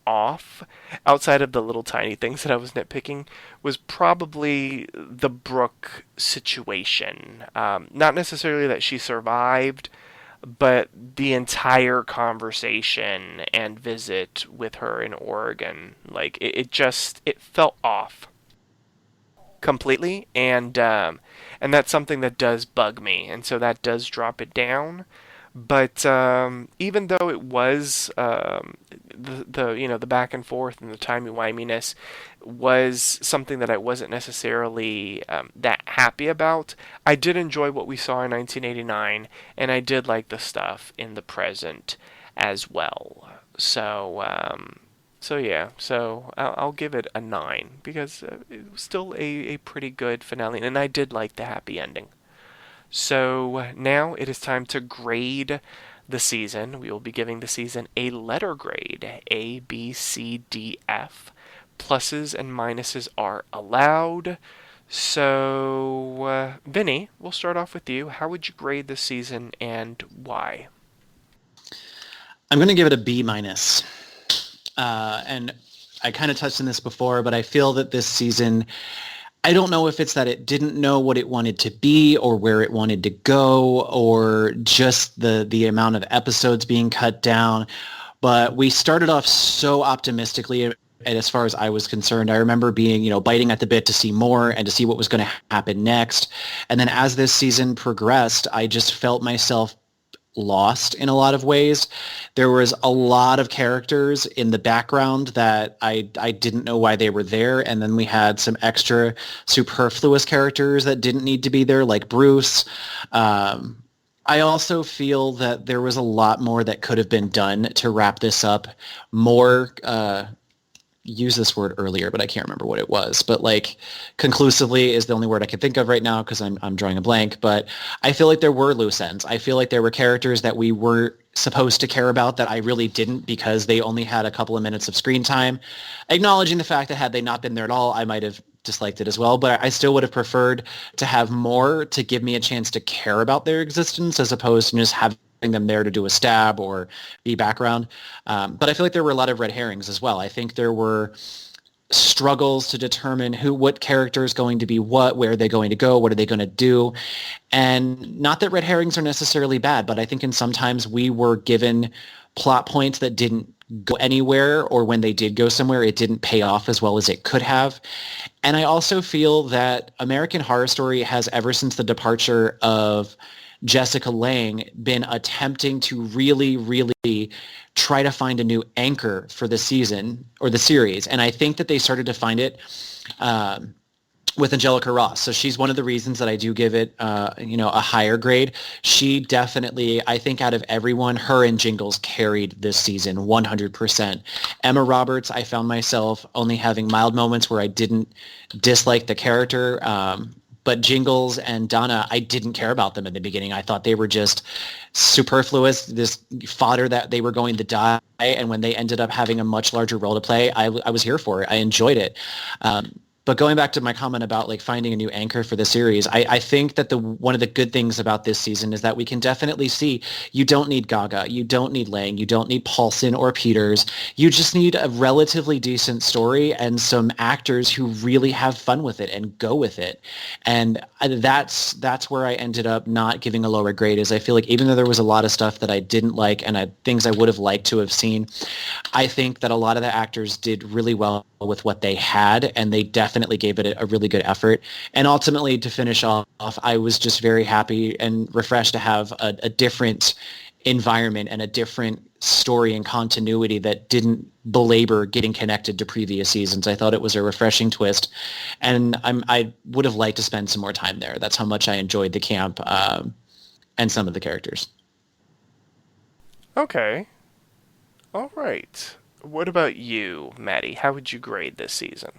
off, outside of the little tiny things that I was nitpicking, was probably the Brooke situation. Not necessarily that she survived, but the entire conversation and visit with her in Oregon, like it felt off completely, and that's something that does bug me, and so that does drop it down. But even though it was the back and forth and the timey-wiminess was something that I wasn't necessarily that happy about, I did enjoy what we saw in 1989, and I did like the stuff in the present as well. So yeah, I'll give it a 9 because it was still a pretty good finale, and I did like the happy ending. So now it is time to grade the season. We will be giving the season a letter grade, A, B, C, D, F. Pluses and minuses are allowed. So, Vinny, we'll start off with you. How would you grade this season and why? I'm going to give it a B minus. And I kind of touched on this before, but I feel that this season, I don't know if it's that it didn't know what it wanted to be or where it wanted to go or just the amount of episodes being cut down. But we started off so optimistically, and as far as I was concerned, I remember being, biting at the bit to see more and to see what was going to happen next. And then as this season progressed, I just felt myself lost in a lot of ways. There was a lot of characters in the background that I didn't know why they were there, and then we had some extra superfluous characters that didn't need to be there, like Bruce. I also feel that there was a lot more that could have been done to wrap this up more. Used this word earlier, but I can't remember what it was. But conclusively is the only word I can think of right now because I'm drawing a blank. But I feel like there were loose ends. I feel like there were characters that we were supposed to care about that I really didn't because they only had a couple of minutes of screen time. Acknowledging the fact that had they not been there at all, I might have disliked it as well. But I still would have preferred to have more to give me a chance to care about their existence as opposed to just having them there to do a stab or be background. But I feel like there were a lot of red herrings as well. I think there were struggles to determine what character is going to be what, where are they going to go, what are they going to do. And not that red herrings are necessarily bad, but I think in sometimes we were given plot points that didn't go anywhere, or when they did go somewhere, it didn't pay off as well as it could have. And I also feel that American Horror Story has, ever since the departure of Jessica Lange, been attempting to really, really try to find a new anchor for the season or the series. And I think that they started to find it with Angelica Ross. So she's one of the reasons that I do give it, a higher grade. She definitely, I think out of everyone, her and Jingles carried this season 100%. Emma Roberts, I found myself only having mild moments where I didn't dislike the character. But Jingles and Donna, I didn't care about them in the beginning. I thought they were just superfluous, this fodder that they were going to die. And when they ended up having a much larger role to play, I was here for it. I enjoyed it. But going back to my comment about like finding a new anchor for the series, I think that one of the good things about this season is that we can definitely see you don't need Gaga, you don't need Lang, you don't need Paulson or Peters. You just need a relatively decent story and some actors who really have fun with it and go with it. And that's where I ended up not giving a lower grade, is I feel like even though there was a lot of stuff that I didn't like and things I would have liked to have seen, I think that a lot of the actors did really well with what they had, and they definitely gave it a really good effort. And ultimately, to finish off, I was just very happy and refreshed to have a different environment and a different story and continuity that didn't belabor getting connected to previous seasons. I thought it was a refreshing twist, and I would have liked to spend some more time there. That's how much I enjoyed the camp and some of the characters. Okay. All right. What about you, Maddie? How would you grade this season?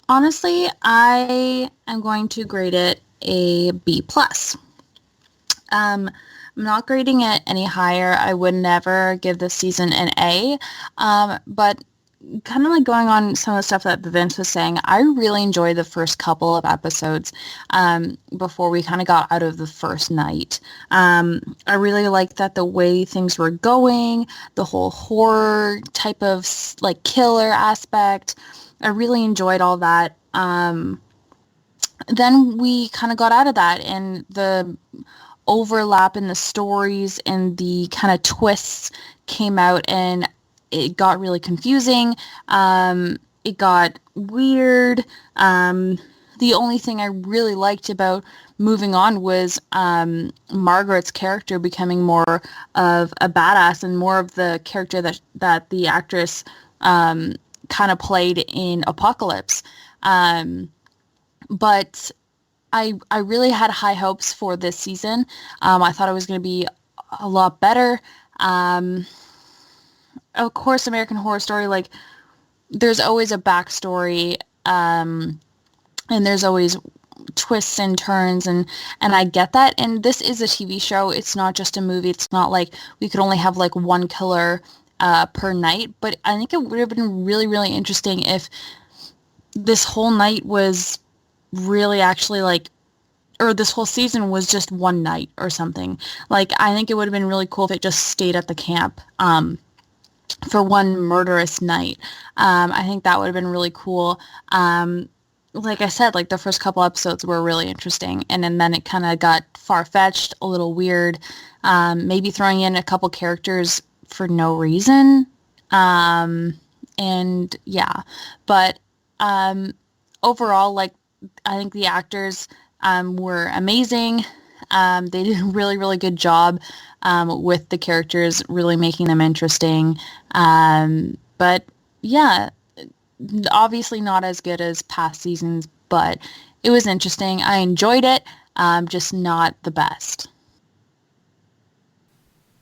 Honestly, I am going to grade it a B plus. I'm not grading it any higher. I would never give this season an A. But kind of like going on some of the stuff that Vince was saying, I really enjoyed the first couple of episodes before we kind of got out of the first night. I really liked that the way things were going, the whole horror type of like killer aspect. I really enjoyed all that. Then we kind of got out of that, and the overlap in the stories and the kind of twists came out, and it got really confusing. It got weird. The only thing I really liked about moving on was Margaret's character becoming more of a badass and more of the character that the actress kind of played in Apocalypse. But I really had high hopes for this season. I thought it was going to be a lot better. Of course, American Horror Story, like, there's always a backstory, and there's always twists and turns, and I get that. And this is a TV show. It's not just a movie. It's not like we could only have like one killer per night. But I think it would have been really, really interesting if this whole night was really actually like, or this whole season was just one night or something. Like, I think it would have been really cool if it just stayed at the camp for one murderous night. I think that would have been really cool. Like I said, like the first couple episodes were really interesting, and then it kind of got far-fetched, a little weird, maybe throwing in a couple characters for no reason. And yeah, but overall, like, I think the actors were amazing. They did a really, really good job with the characters, really making them interesting. But yeah, obviously not as good as past seasons, but it was interesting. I enjoyed it, just not the best.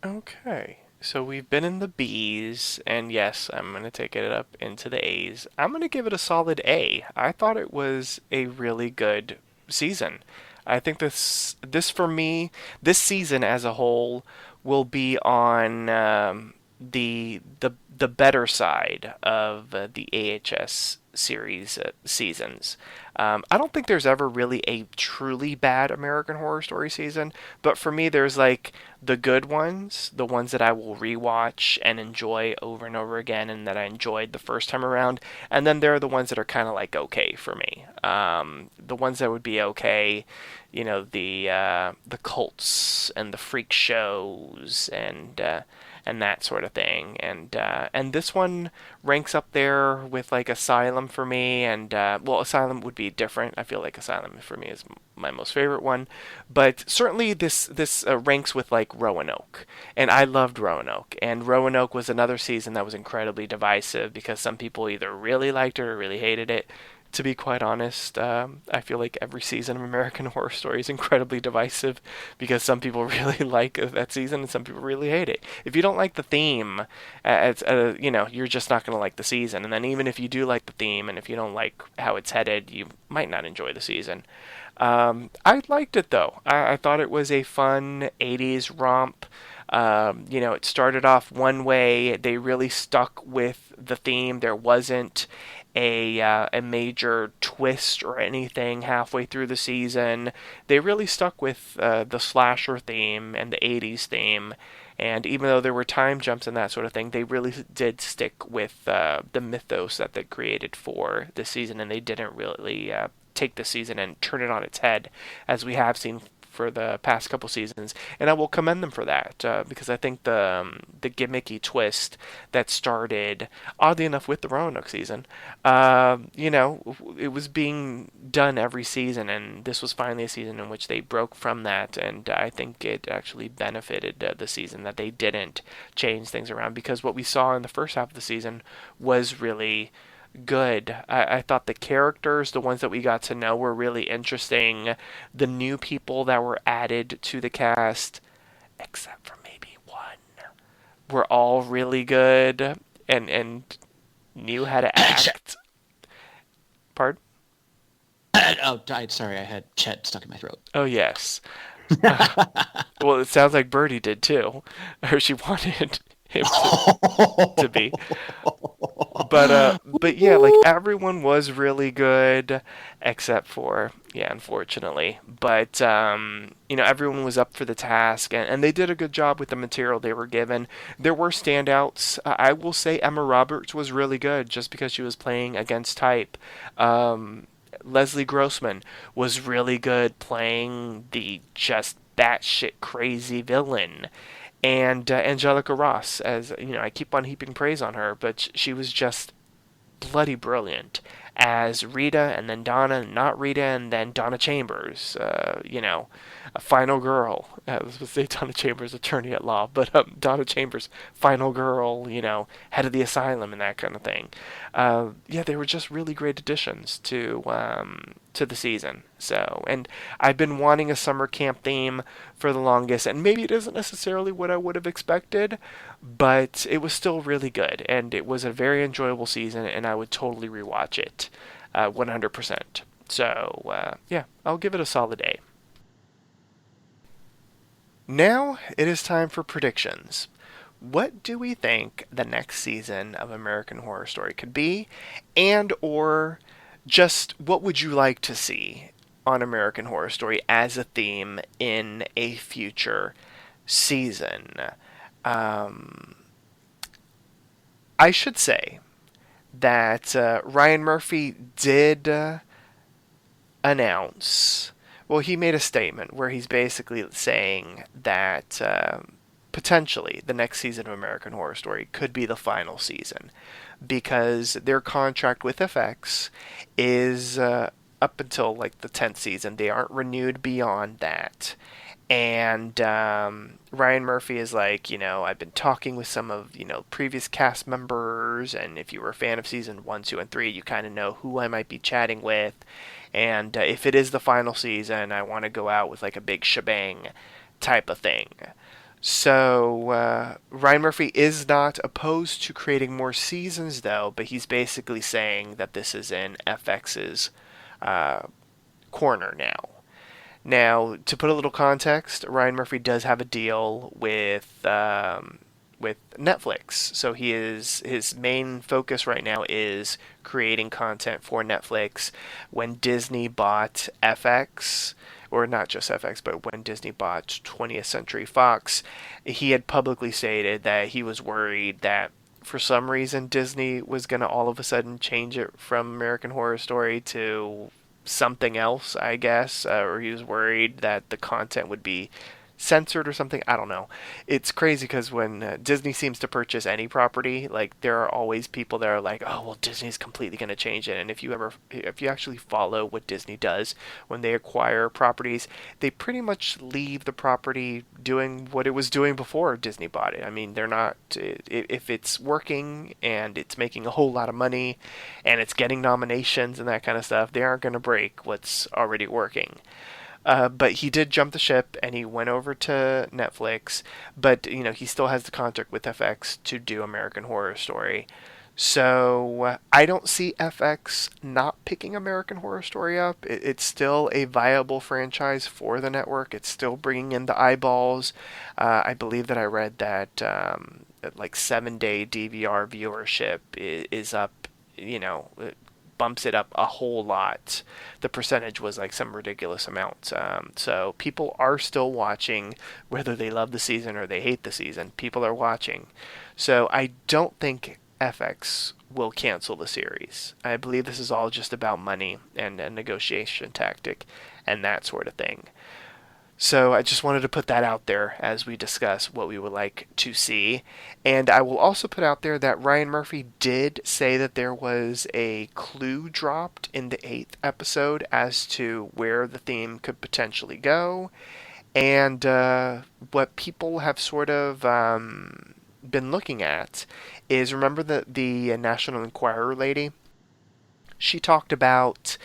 Okay. So we've been in the B's, and yes, I'm going to take it up into the A's. I'm going to give it a solid A. I thought it was a really good season. I think this for me, this season as a whole will be on the better side of the AHS series seasons. I don't think there's ever really a truly bad American Horror Story season, but for me, there's like the good ones, the ones that I will rewatch and enjoy over and over again, and that I enjoyed the first time around, and then there are the ones that are kind of like okay for me. The ones that would be okay, the cults and the freak shows and that sort of thing. And this one ranks up there with like Asylum for me. And well, Asylum would be different. I feel like Asylum for me is my most favorite one, but certainly this ranks with like Roanoke. And I loved Roanoke. And Roanoke was another season that was incredibly divisive because some people either really liked it or really hated it. To be quite honest, I feel like every season of American Horror Story is incredibly divisive because some people really like that season and some people really hate it. If you don't like the theme, you're just not going to like the season. And then even if you do like the theme and if you don't like how it's headed, you might not enjoy the season. I liked it though. I thought it was a fun 80s romp. It started off one way. They really stuck with the theme. There wasn't a major twist or anything halfway through the season. They really stuck with the slasher theme and the 80s theme. And even though there were time jumps and that sort of thing, they really did stick with the mythos that they created for the season, and they didn't really take the season and turn it on its head, as we have seen for the past couple seasons, and I will commend them for that because I think the gimmicky twist that started, oddly enough, with the Roanoke season, it was being done every season, and this was finally a season in which they broke from that, and I think it actually benefited the season that they didn't change things around, because what we saw in the first half of the season was really good. I thought the characters, the ones that we got to know, were really interesting. The new people that were added to the cast, except for maybe one, were all really good and knew how to act. Pardon? Sorry, I had Chet stuck in my throat. Oh, yes. Well, it sounds like Birdie did too, or she wanted him to be. But yeah, like everyone was really good except for, unfortunately. But everyone was up for the task, and they did a good job with the material they were given. There were standouts. I will say Emma Roberts was really good just because she was playing against type. Leslie Grossman was really good playing the just batshit crazy villain. And Angelica Ross, as I keep on heaping praise on her, but she was just bloody brilliant as Rita, and then Donna, not Rita, and then Donna Chambers, a final girl. I was going to say Donna Chambers, attorney at law, but Donna Chambers, final girl, head of the asylum and that kind of thing. They were just really great additions to the season. So, and I've been wanting a summer camp theme for the longest, and maybe it isn't necessarily what I would have expected, but it was still really good, and it was a very enjoyable season, and I would totally rewatch it, 100%. So, I'll give it a solid A. Now it is time for predictions. What do we think the next season of American Horror Story could be, and or just what would you like to see on American Horror Story as a theme in a future season? I should say that Ryan Murphy did announce, well, he made a statement where he's basically saying that potentially the next season of American Horror Story could be the final season, because their contract with FX is up until like the 10th season. They aren't renewed beyond that. And Ryan Murphy is like, I've been talking with some of, previous cast members, and if you were a fan of season 1, 2, and 3, you kind of know who I might be chatting with. And if it is the final season, I want to go out with like a big shebang type of thing. So Ryan Murphy is not opposed to creating more seasons, though, but he's basically saying that this is in FX's corner now. Now, to put a little context, Ryan Murphy does have a deal with Netflix. So his main focus right now is creating content for Netflix. When Disney bought FX, or not just FX, but when Disney bought 20th Century Fox, he had publicly stated that he was worried that for some reason Disney was going to all of a sudden change it from American Horror Story to something else, I guess, or he was worried that the content would be censored or something. I don't know. It's crazy because when Disney seems to purchase any property, like there are always people that are like, "Oh, well, Disney's completely going to change it." And if you actually follow what Disney does when they acquire properties, they pretty much leave the property doing what it was doing before Disney bought it. I mean, they're not if it's working and it's making a whole lot of money and it's getting nominations and that kind of stuff, they aren't going to break what's already working. But he did jump the ship and he went over to Netflix. But he still has the contract with FX to do American Horror Story. So I don't see FX not picking American Horror Story up. It's still a viable franchise for the network. It's still bringing in the eyeballs. I believe that I read that like 7-day DVR viewership is up. Bumps it up a whole lot. The percentage was like some ridiculous amount. So people are still watching, whether they love the season or they hate the season. People are watching. So I don't think FX will cancel the series. I believe this is all just about money and a negotiation tactic and that sort of thing. So I just wanted to put that out there as we discuss what we would like to see. And I will also put out there that Ryan Murphy did say that there was a clue dropped in the 8th episode as to where the theme could potentially go. And what people have sort of been looking at is, remember the National Enquirer lady? She talked about,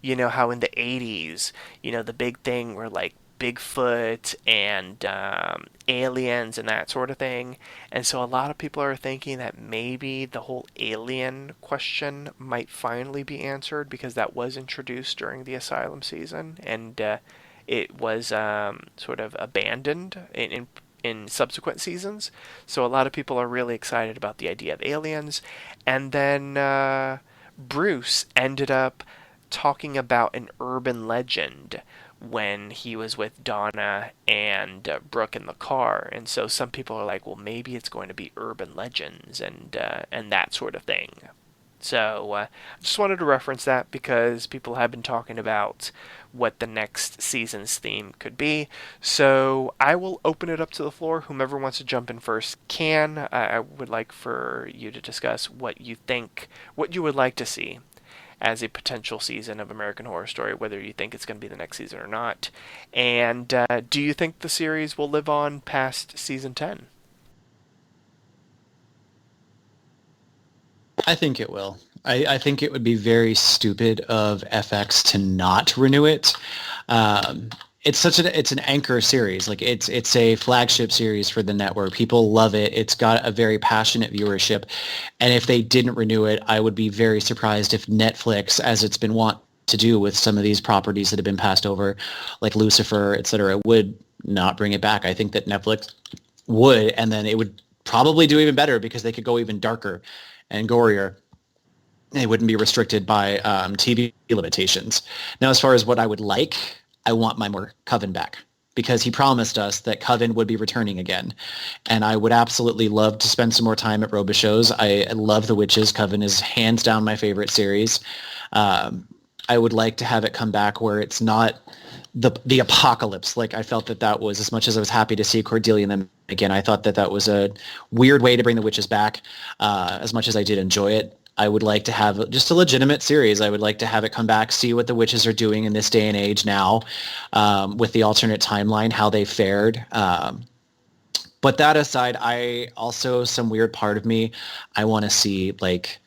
how in the 80s, the big thing were like Bigfoot and aliens and that sort of thing. And so a lot of people are thinking that maybe the whole alien question might finally be answered, because that was introduced during the Asylum season, and it was sort of abandoned in subsequent seasons. So a lot of people are really excited about the idea of aliens. And then Bruce ended up talking about an urban legend when he was with Donna and Brooke in the car. And so some people are like, well, maybe it's going to be urban legends and that sort of thing. So I just wanted to reference that because people have been talking about what the next season's theme could be. So I will open it up to the floor. Whomever wants to jump in first can. I would like for you to discuss what you think, what you would like to see as a potential season of American Horror Story, whether you think it's going to be the next season or not. And do you think the series will live on past season 10? I think it will. I think it would be very stupid of FX to not renew it. It's an anchor series. Like it's a flagship series for the network. People love it. It's got a very passionate viewership. And if they didn't renew it, I would be very surprised if Netflix, as it's been wont to do with some of these properties that have been passed over, like Lucifer, etc., would not bring it back. I think that Netflix would, and then it would probably do even better because they could go even darker and gorier. They wouldn't be restricted by TV limitations. Now, as far as what I would like, I want my more Coven back, because he promised us that Coven would be returning again. And I would absolutely love to spend some more time at Robichaux's. I love The Witches. Coven is hands down my favorite series. I would like to have it come back where it's not the apocalypse. Like, I felt that was, as much as I was happy to see Cordelia and them again, I thought that was a weird way to bring The Witches back. As much as I did enjoy it, I would like to have just a legitimate series. I would like to have it come back, see what the witches are doing in this day and age now, with the alternate timeline, how they fared. But that aside, I also, some weird part of me, I want to see, like,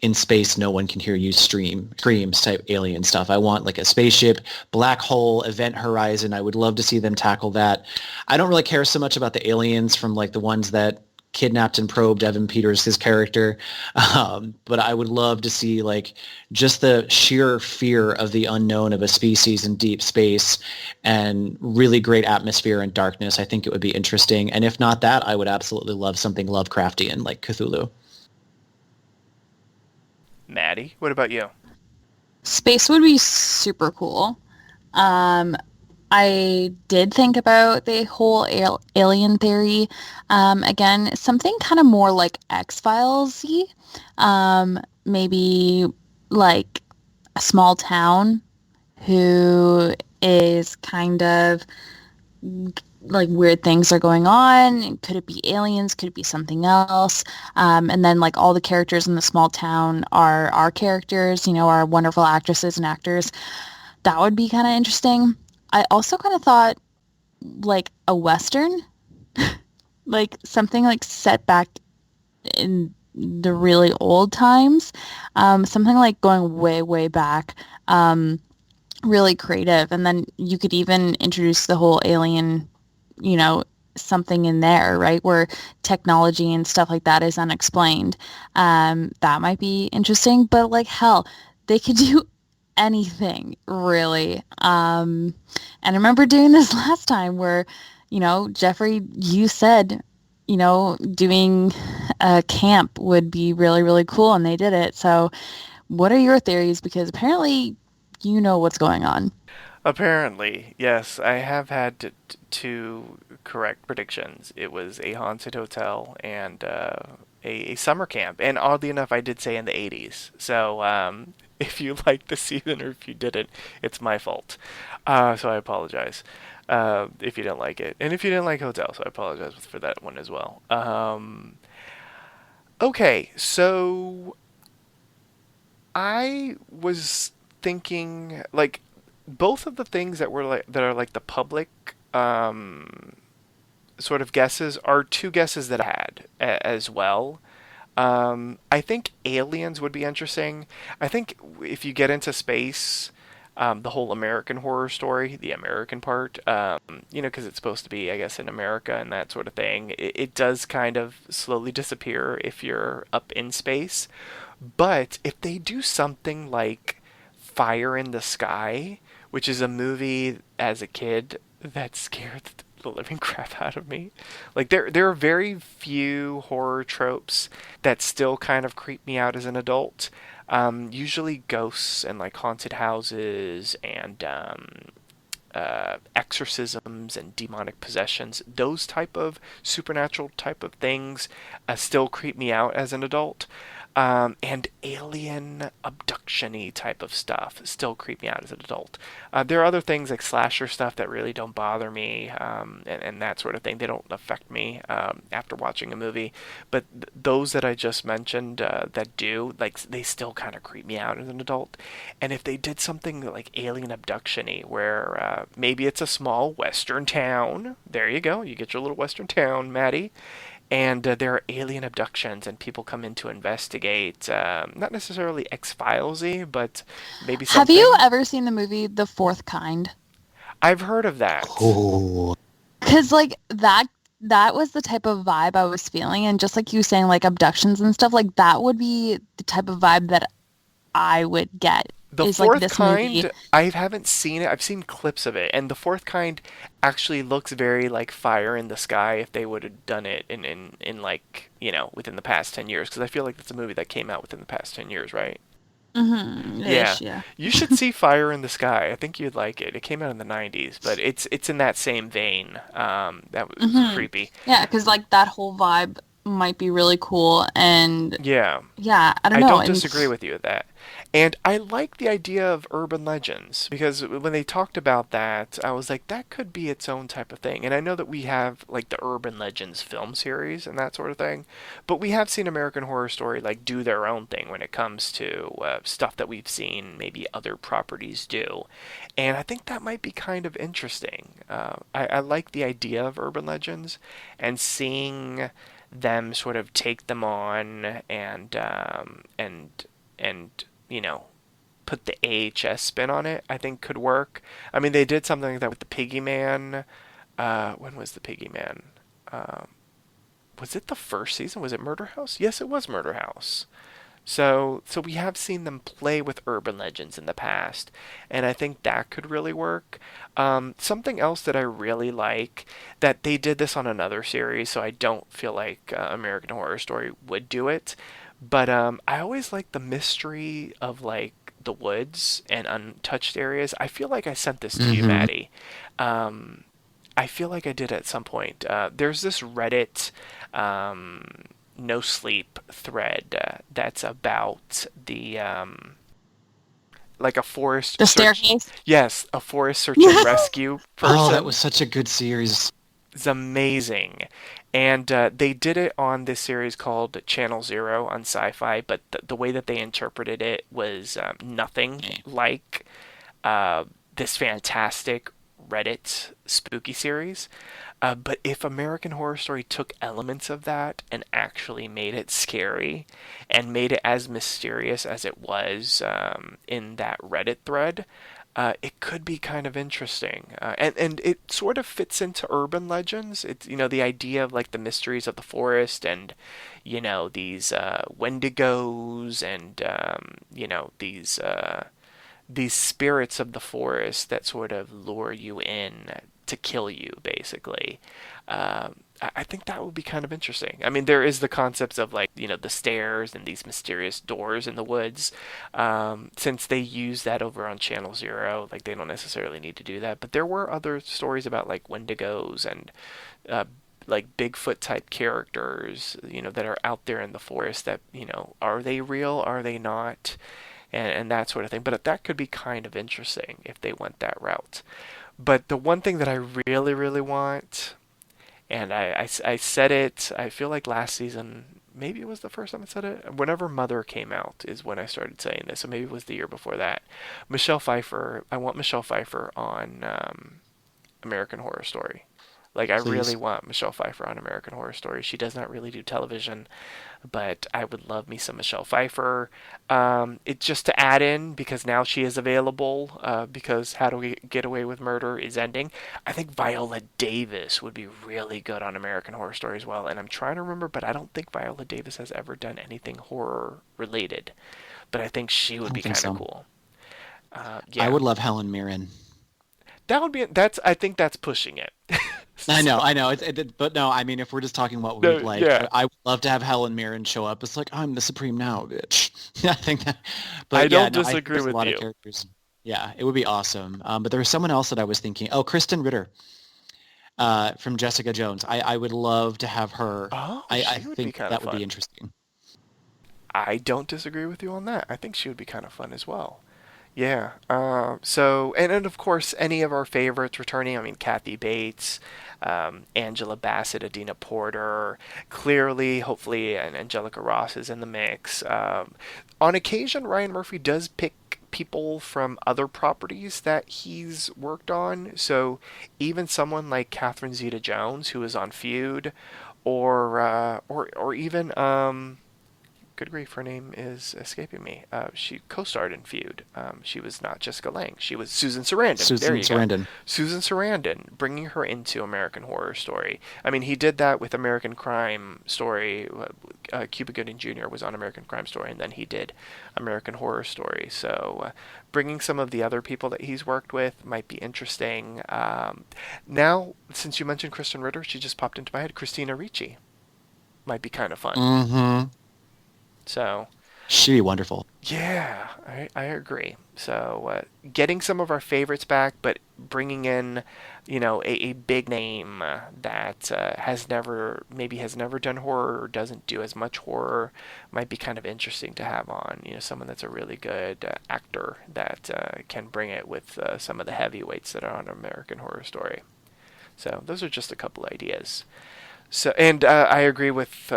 in space, no one can hear you screams type alien stuff. I want like a spaceship, black hole, event horizon. I would love to see them tackle that. I don't really care so much about the aliens from like the ones that kidnapped and probed Evan Peters, his character. But I would love to see like just the sheer fear of the unknown of a species in deep space and really great atmosphere and darkness. I think it would be interesting. And if not that, I would absolutely love something Lovecraftian like Cthulhu. Maddie, what about you? Space would be super cool. I did think about the whole alien theory. Again, something kind of more like X-Files-y. Maybe like a small town who is kind of like weird things are going on. Could it be aliens? Could it be something else? And then like all the characters in the small town are our characters, our wonderful actresses and actors. That would be kind of interesting. I also kind of thought like a Western, like something like set back in the really old times, something like going way, way back, really creative. And then you could even introduce the whole alien, something in there, right? Where technology and stuff like that is unexplained. That might be interesting, but like hell, they could do anything really. And I remember doing this last time where, Jeffrey, you said, doing a camp would be really, really cool, and they did it. So what are your theories? Because apparently you know what's going on. Apparently, yes, I have had two correct predictions. It was a haunted hotel and a summer camp. And oddly enough, I did say in the 80s. So if you liked the season or if you didn't, it's my fault. So I apologize if you didn't like it. And if you didn't like hotels, so I apologize for that one as well. Okay, so I was thinking like both of the things that were that are like the public sort of guesses are two guesses that I had as well. I think aliens would be interesting. I think if you get into space, the whole American Horror Story, the American part, because it's supposed to be, I guess, in America and that sort of thing, it does kind of slowly disappear if you're up in space. But if they do something like Fire in the Sky, which is a movie as a kid that scared the living crap out of me. Like there are very few horror tropes that still kind of creep me out as an adult. Usually ghosts and like haunted houses and exorcisms and demonic possessions, those type of supernatural type of things still creep me out as an adult. And alien abduction-y type of stuff still creep me out as an adult. There are other things like slasher stuff that really don't bother me, and that sort of thing. They don't affect me after watching a movie. But those that I just mentioned that do, like, they still kind of creep me out as an adult. And if they did something like alien abduction-y, where maybe it's a small western town, there you go, you get your little western town, Maddie, and there are alien abductions and people come in to investigate, not necessarily X-Files-y, but maybe Have something. you ever seen the movie The Fourth Kind? I've heard of that. Oh, Because like that was the type of vibe I was feeling, and just like you saying like abductions and stuff, like that would be the type of vibe that I would get. The Is like Fourth this Kind, movie. I haven't seen it. I've seen clips of it, and The Fourth Kind actually looks very like Fire in the Sky if they would have done it in like, within the past 10 years, because I feel like that's a movie that came out within the past 10 years, right? Mm-hmm. Yeah. Ish, yeah. You should see Fire in the Sky. I think you'd like it. It came out in the 90s, but it's in that same vein. That was Mm-hmm. creepy. Yeah, because like that whole vibe might be really cool, and Yeah. yeah, I don't I know. don't And disagree with you with that. And I like the idea of urban legends because when they talked about that, I was like, that could be its own type of thing. And I know that we have like the Urban Legends film series and that sort of thing, but we have seen American Horror Story like do their own thing when it comes to stuff that we've seen maybe other properties do. And I think that might be kind of interesting. I like the idea of urban legends and seeing them sort of take them on and put the AHS spin on it, I think could work. I mean, they did something like that with the Piggy Man. When was the Piggy Man? was it the first season? Was it Murder House? Yes, it was Murder House. So we have seen them play with urban legends in the past, and I think that could really work. Something else that I really like, that they did this on another series, so I don't feel like American Horror Story would do it, but I always like the mystery of like the woods and untouched areas. I feel like I sent this to you, Mm-hmm. Maddie. Um, I feel like I did at some point. There's this Reddit no sleep thread that's about the like a forest The search. staircase. Yes, a forest search and rescue Oh, that person. was such a good series. It's amazing. And they did it on this series called Channel Zero on Sci-Fi, but the way that they interpreted it was nothing like uh, this fantastic Reddit spooky series. But if American Horror Story took elements of that and actually made it scary and made it as mysterious as it was in that Reddit thread, it could be kind of interesting. And it sort of fits into urban legends. It's, the idea of like the mysteries of the forest and, these wendigos and, these spirits of the forest that sort of lure you in to kill you, basically. I think that would be kind of interesting. I mean, there is the concepts of like, the stairs and these mysterious doors in the woods. Since they use that over on Channel Zero, like they don't necessarily need to do that. But there were other stories about like wendigos and uh, like Bigfoot type characters, that are out there in the forest that, are they real? Are they not? And that sort of thing. But that could be kind of interesting if they went that route. But the one thing that I really, really want, and I said it, I feel like last season, maybe it was the first time I said it, whenever Mother came out is when I started saying this, so maybe it was the year before that. Michelle Pfeiffer, I want Michelle Pfeiffer on American Horror Story. Like, I really Please. want Michelle Pfeiffer on American Horror Story. She does not really do television, but I would love me some Michelle Pfeiffer. It just to add in because now she is available. Because How to Get Away with Murder is ending. I think Viola Davis would be really good on American Horror Story as well. And I'm trying to remember, but I don't think Viola Davis has ever done anything horror related. But I think she I would don't be think kind of so. cool. I Yeah, would love Helen Mirren. that would be. That's. I think that's pushing it. I So, know, I know. But no, I mean, if we're just talking what we'd no, like, yeah. I would love to have Helen Mirren show up. It's like, I'm the Supreme now, bitch. I think that, I but yeah, don't no, I think disagree there's a with lot of you. characters. Yeah, it would be awesome. But there was someone else that I was thinking. Oh, Kristen Ritter, from Jessica Jones. I would love to have her. Oh, I she would be think kind of that would be fun. interesting. I don't disagree with you on that. I think she would be kind of fun as well. Yeah. So, and of course, any of our favorites returning. I mean, Kathy Bates, Angela Bassett, Adina Porter. Clearly, hopefully, and Angelica Ross is in the mix. On occasion, Ryan Murphy does pick people from other properties that he's worked on. So, even someone like Catherine Zeta-Jones, who is on Feud, or even good grief, her name is escaping me. She co-starred in Feud. She was not Jessica Lange. She was Susan Sarandon. There Susan you go. Sarandon. Susan Sarandon, bringing her into American Horror Story. I mean, he did that with American Crime Story. Cuba Gooding Jr. was on American Crime Story, and then he did American Horror Story. So, bringing some of the other people that he's worked with might be interesting. Now, since you mentioned Kristen Ritter, she just popped into my head. Christina Ricci might be kind of fun. Mm-hmm. So, She'd be wonderful. yeah, I agree. So, getting some of our favorites back, but bringing in, a big name that has never done horror or doesn't do as much horror might be kind of interesting to have on. Someone that's a really good actor that can bring it with some of the heavyweights that are on American Horror Story. So, those are just a couple ideas. So, and I agree with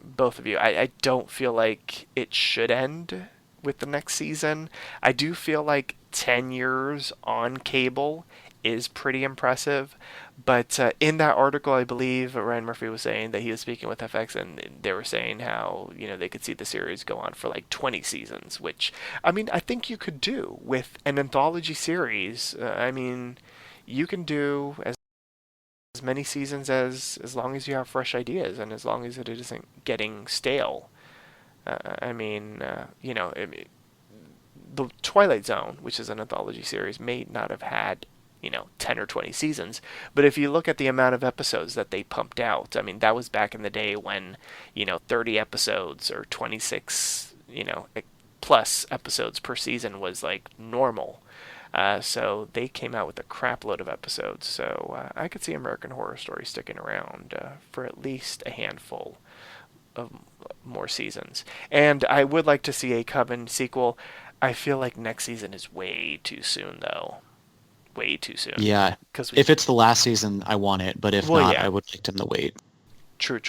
both of you. I don't feel like it should end with the next season. I do feel like 10 years on cable is pretty impressive. But in that article, I believe Ryan Murphy was saying that he was speaking with FX, and they were saying how, they could see the series go on for like 20 seasons, which, I mean, I think you could do with an anthology series. I mean, you can do as as many seasons as long as you have fresh ideas and as long as it isn't getting stale. I mean, the Twilight Zone, which is an anthology series, may not have had 10 or 20 seasons, but if you look at the amount of episodes that they pumped out, I mean, that was back in the day when 30 episodes or 26 plus episodes per season was like normal. So they came out with a crap load of episodes. So I could see American Horror Story sticking around for at least a handful of more seasons. And I would like to see a Coven sequel. I feel like next season is way too soon, though. Way too soon. Yeah. If it's the last season, I want it. But if not, yeah. I would like them to wait. True.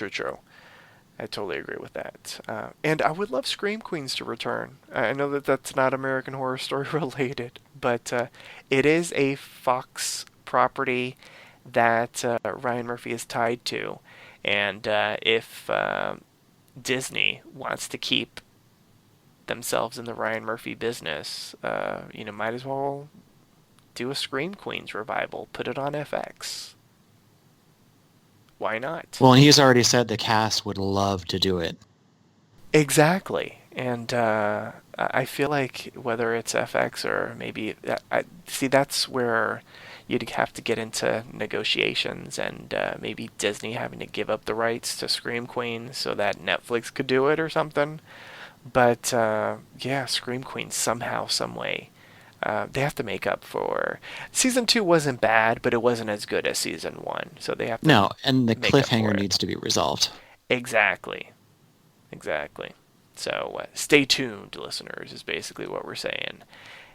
I totally agree with that. And I would love Scream Queens to return. I know that that's not American Horror Story related, but it is a Fox property that Ryan Murphy is tied to. And if Disney wants to keep themselves in the Ryan Murphy business, might as well do a Scream Queens revival. Put it on FX. Why not? Well, and he's already said the cast would love to do it. Exactly. And I feel like whether it's FX or maybe... that's where you'd have to get into negotiations and maybe Disney having to give up the rights to Scream Queens so that Netflix could do it or something. But, Scream Queens somehow, some way. They have to make up for... Season 2 wasn't bad, but it wasn't as good as Season 1. So they have to... No, and the cliffhanger needs to be resolved. Exactly. So stay tuned, listeners, is basically what we're saying.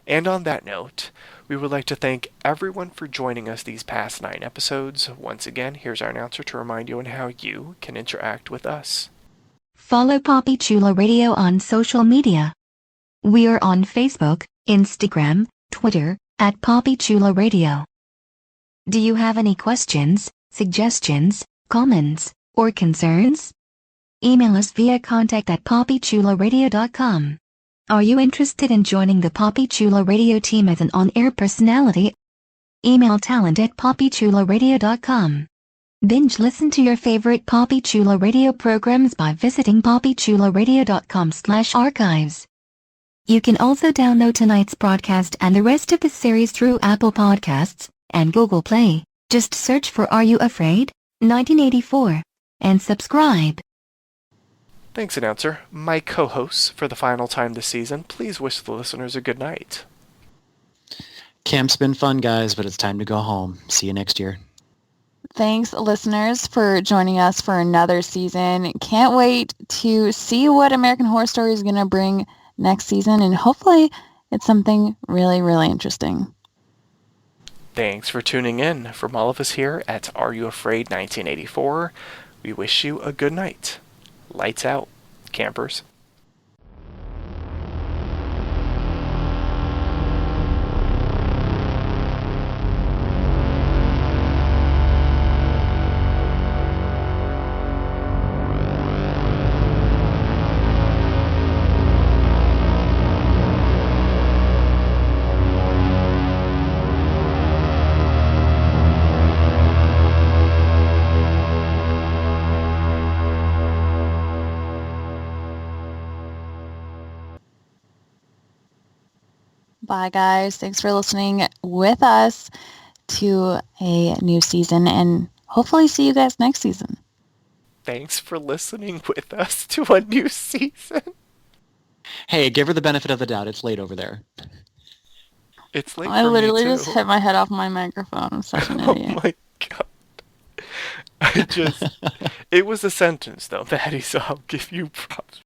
And on that note, we would like to thank everyone for joining us these past 9 episodes. Once again, here's our announcer to remind you on how you can interact with us. Follow Papi Chulo Radio on social media. We are on Facebook, Instagram, Twitter, at Papi Chulo Radio. Do you have any questions, suggestions, comments, or concerns? Email us via contact@papichuloradio.com. Are you interested in joining the Papi Chulo Radio team as an on-air personality? Email talent@papichuloradio.com. Binge listen to your favorite Papi Chulo Radio programs by visiting papichuloradio.com/archives. You can also download tonight's broadcast and the rest of the series through Apple Podcasts and Google Play. Just search for Are You Afraid? 1984 and subscribe. Thanks, announcer. My co-hosts for the final time this season, please wish the listeners a good night. Camp's been fun, guys, but it's time to go home. See you next year. Thanks, listeners, for joining us for another season. Can't wait to see what American Horror Story is going to bring next season, and hopefully it's something really, really interesting. Thanks for tuning in. From all of us here at Are You Afraid 1984, we wish you a good night. Lights out, campers. Bye, guys. Thanks for listening with us to a new season, and hopefully see you guys next season. Thanks for listening with us to a new season. Hey, give her the benefit of the doubt. It's late over there. It's late I for literally me too. just hit my head off my microphone. I'm such an idiot. Oh my god. It was a sentence though, Maddie, so I'll give you props.